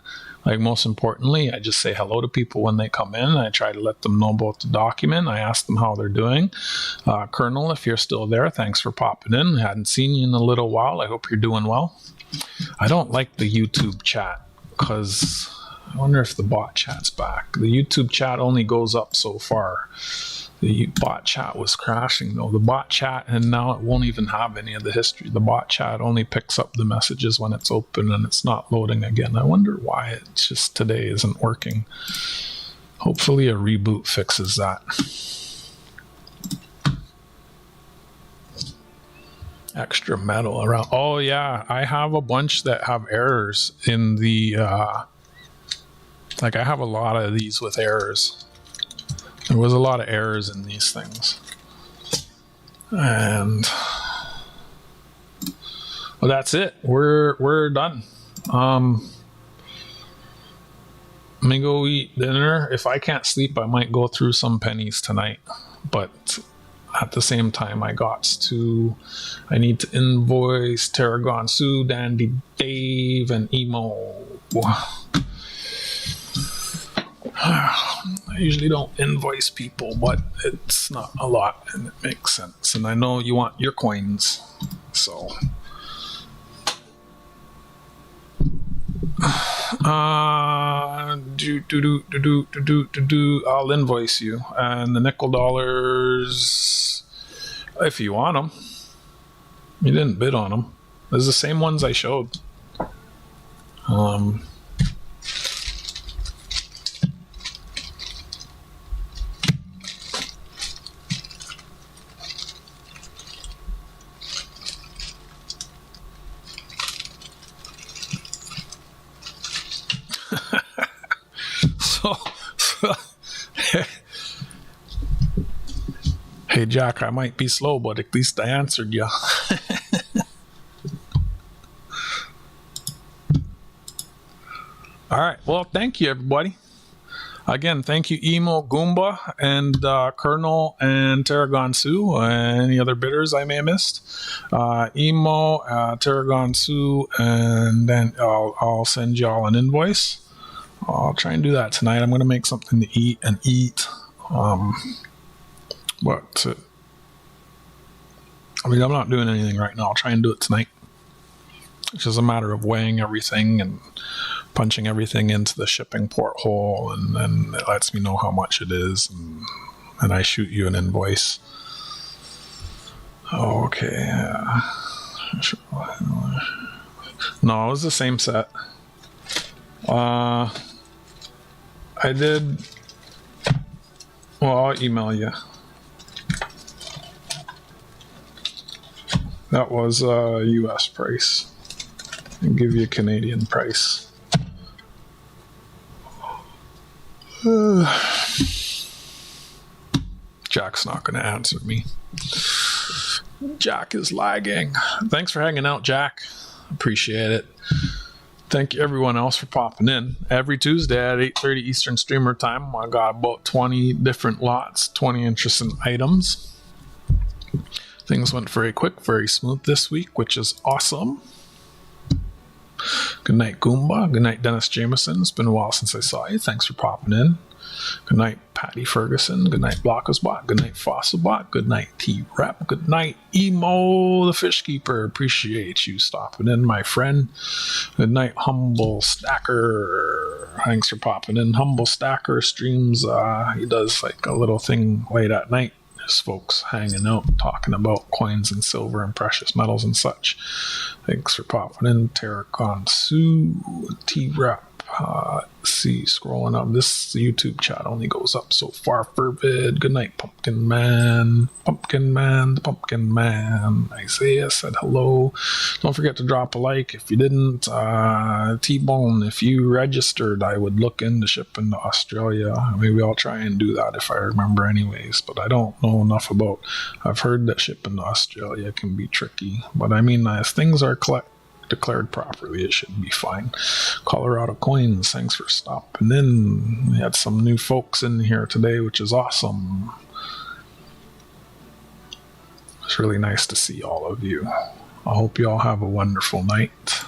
Like, most importantly, I just say hello to people when they come in. I try to let them know about the document. I ask them how they're doing. Colonel, if you're still there, thanks for popping in. I hadn't seen you in a little while. I hope you're doing well. I don't like the YouTube chat because I wonder if the bot chat's back. The YouTube chat only goes up so far. The bot chat was crashing though. The bot chat, and now it won't even have any of the history. The bot chat only picks up the messages when it's open and it's not loading again. I wonder why it just today isn't working. Hopefully a reboot fixes that. Extra metal around. Oh yeah, I have a bunch that have errors in the like I have a lot of these with errors. There was a lot of errors in these things. And well, that's it. We're done. Let me go eat dinner. If I can't sleep, I might go through some pennies tonight. But at the same time, I need to invoice Tarragon Sue, Dandy Dave, and Emo. I usually don't invoice people, but it's not a lot and it makes sense. And I know you want your coins, so I'll invoice you, and the nickel dollars, if you want them. You didn't bid on them. There's the same ones I showed. Hey Jack, I might be slow, but at least I answered you. All right. Well, thank you, everybody. Again, thank you, Emo, Goomba, and Colonel, and Tarragon Sue. Any other bidders I may have missed? Emo, Tarragon Sue, and then I'll send y'all an invoice. I'll try and do that tonight. I'm going to make something to eat and eat. But I mean, I'm not doing anything right now. I'll try and do it tonight. It's just a matter of weighing everything and punching everything into the shipping porthole, and then it lets me know how much it is, and I shoot you an invoice. Okay. No, it was the same set. I did. Well, I'll email you. That was a US price. And give you a Canadian price. Jack's not going to answer me. Jack is lagging. Thanks for hanging out, Jack. Appreciate it. Thank you everyone else for popping in. Every Tuesday at 8:30 Eastern Streamer Time, I got about 20 different lots, 20 interesting items. Things went very quick, very smooth this week, which is awesome. Good night, Goomba. Good night, Dennis Jameson. It's been a while since I saw you. Thanks for popping in. Good night, Patty Ferguson. Good night, Blockosbot. Good night, Fossilbot. Good night, T-Rep. Good night, Emo, the Fish Keeper. Appreciate you stopping in, my friend. Good night, Humble Stacker. Thanks for popping in. Humble Stacker streams. He does like a little thing late at night. There's folks hanging out, talking about coins and silver and precious metals and such. Thanks for popping in. Tarragon Sue, T-Rep. See, scrolling up. This YouTube chat only goes up so far. Fervid. Good night, Pumpkin Man. Pumpkin Man, the Pumpkin Man. Isaiah said hello. Don't forget to drop a like. If you didn't, T-Bone, if you registered, I would look into shipping to Australia. Maybe I'll try and do that if I remember anyways, but I don't know enough about. I've heard that shipping to Australia can be tricky, but I mean, as things are declared properly, it should be fine. Colorado Coins, thanks for stopping in. We had some new folks in here today, which is awesome. It's really nice to see all of you. I hope you all have a wonderful night.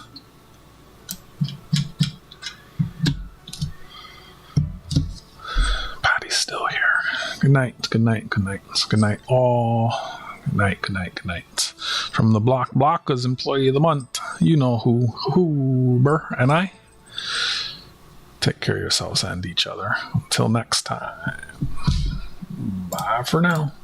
Patty's still here. Good night, good night, good night. Good night all. Good night, good night, good night. From the Block as Employee of the Month, you know who, Hoober and I. Take care of yourselves and each other. Until next time. Bye for now.